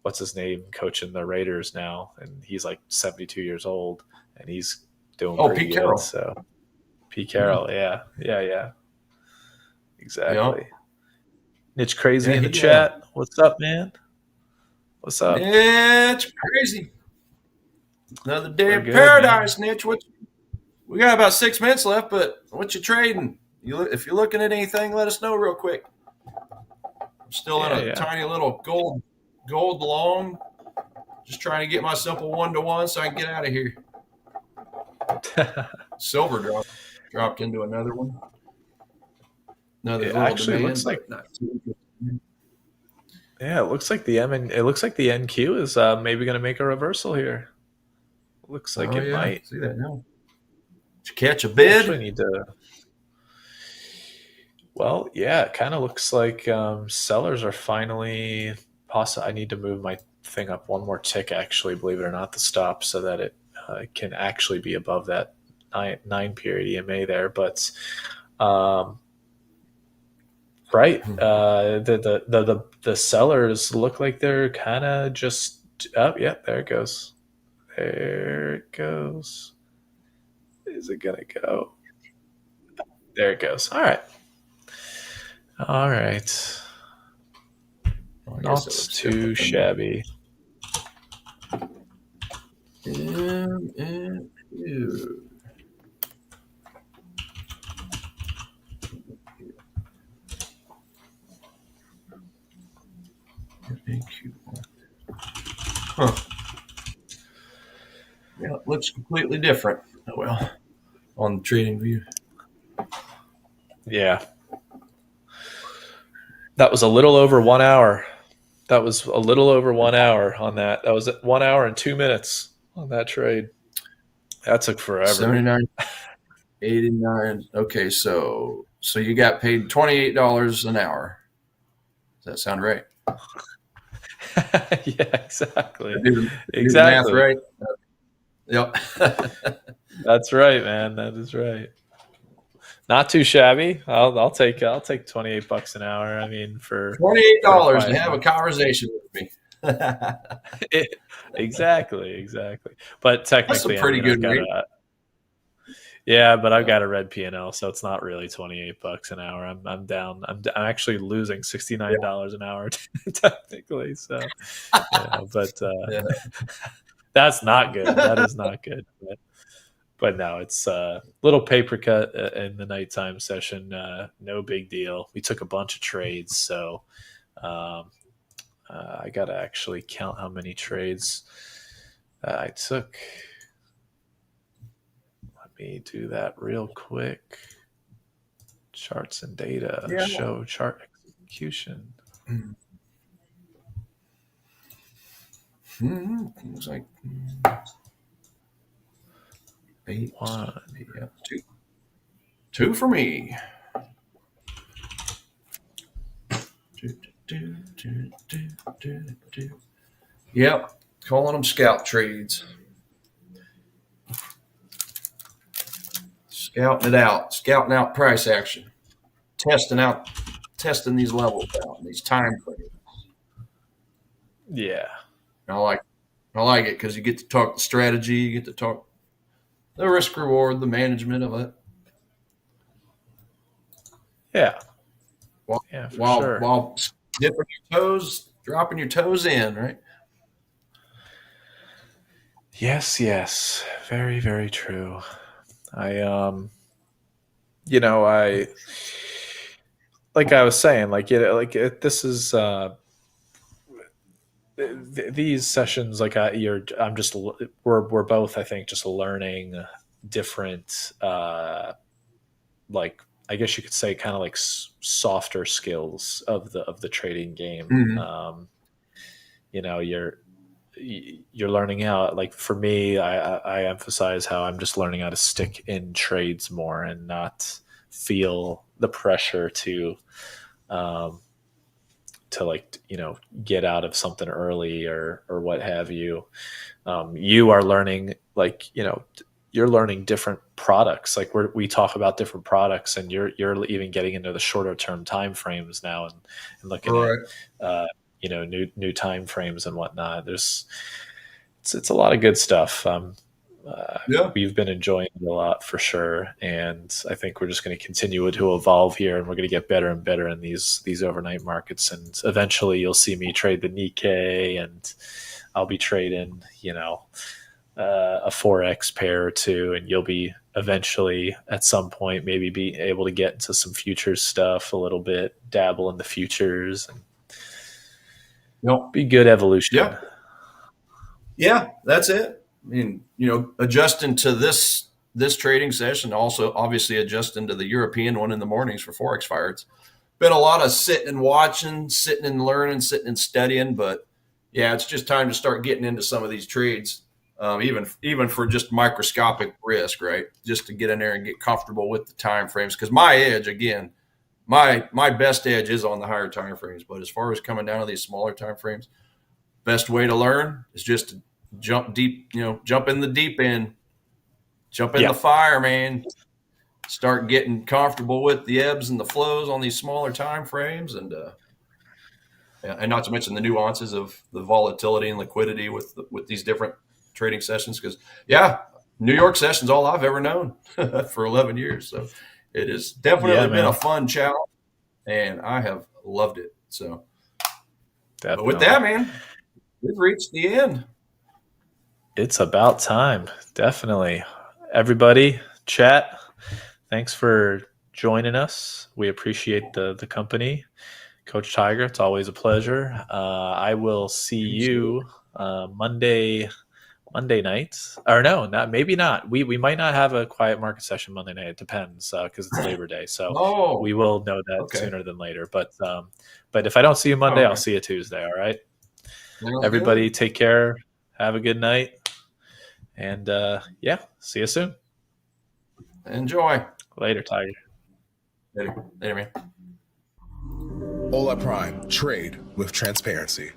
what's his name coaching the Raiders now, and he's like 72 years old, and he's doing pretty
Pete
good.
Carroll.
So Pete Carroll, yeah, exactly. Yep. Niche Crazy in the chat. What's up, man? What's up?
It's crazy. Another day of paradise, man. Niche. We got about 6 minutes left, but what you trading? If you're looking at anything, let us know real quick. I'm still in a tiny little gold long. Just trying to get my simple 1-to-1 so I can get out of here. Silver dropped into another one.
It actually looks like it looks like the NQ is maybe going to make a reversal here. Looks like it might.
See that now? Did you catch a bid?
Actually need to. Well, yeah, it kind of looks like sellers are finally possible. I need to move my thing up one more tick, actually, believe it or not, the stop, so that it can actually be above that 9 period EMA there. But right, the sellers look like they're kind of just up. Yeah, there it goes. There it goes. Is it gonna go? There it goes. All right. Not too shabby.
Huh. Yeah, it looks completely different. Oh, well, on the trading view.
Yeah. That was a little over 1 hour. That was a little over 1 hour on that. That was 1 hour and 2 minutes on that trade. That took forever.
79, 89. Okay, so you got paid $28 an hour. Does that sound right?
Yeah, exactly.
Exactly. Math right. Yep.
That's right, man. That is right. Not too shabby. I'll take $28 an hour. I mean, for
$28 to have a conversation with me.
Exactly. But technically,
that's a pretty good rate.
Yeah, but I've got a red P&L, so it's not really $28 an hour. I'm down. I'm actually losing $69 an hour technically. So, but that's not good. That is not good. But no, it's a little paper cut in the nighttime session. No big deal. We took a bunch of trades, so um, I got to actually count how many trades I took. Let me do that real quick. Charts and data show chart execution.
Looks like 8.
One.
Yeah, 2. 2 for me. Yep, calling them scalp trades. Scouting out price action, testing these levels out, these time frames.
Yeah.
I like it because you get to talk the strategy, you get to talk the risk reward, the management of it.
Yeah.
While dipping your toes, dropping your toes in, right?
Yes. Very, very true. I like I was saying, this is these sessions, we're both, I think, just learning different, like, I guess you could say, kind of like softer skills of the trading game.
Mm-hmm.
You're learning how, like, for me, I emphasize how I'm just learning how to stick in trades more and not feel the pressure um, to get out of something early or what have you. You are learning, you're learning different products. Like, we talk about different products, and you're even getting into the shorter term time frames now, and looking at new time frames and whatnot. It's a lot of good stuff. We've been enjoying it a lot, for sure, and I think we're just going to continue to evolve here, and we're going to get better and better in these overnight markets. And eventually, you'll see me trade the Nikkei, and I'll be trading, a Forex pair or two, and you'll be eventually, at some point, maybe be able to get into some futures stuff a little bit, dabble in the futures, and be good evolution.
Yeah, that's it. I mean, adjusting to this trading session, also obviously adjusting to the European one in the mornings for Forex Fire. It's been a lot of sitting and watching, sitting and learning, sitting and studying. But yeah, it's just time to start getting into some of these trades, even for just microscopic risk, right? Just to get in there and get comfortable with the time frames. Because my edge, again, my best edge is on the higher time frames. But as far as coming down to these smaller time frames, best way to learn is just to jump deep, jump in the deep end, jump in the fire, man. Start getting comfortable with the ebbs and the flows on these smaller time frames, and not to mention the nuances of the volatility and liquidity with these different trading sessions. Because New York session's all I've ever known for 11 years, so it has definitely been a fun challenge, and I have loved it. So, but with that, man, we've reached the end.
It's about time. Definitely. Everybody, chat, thanks for joining us. We appreciate the company. Coach Tiger, it's always a pleasure. I will see you Monday night. Or no, maybe not. We might not have a quiet market session Monday night. It depends, because it's Labor Day. So we will know that sooner than later. But if I don't see you Monday, I'll see you Tuesday. All right. Everybody, take care. Have a good night. And see you soon.
Enjoy.
Later, Tiger.
Later, man.
Hola Prime. Trade with transparency.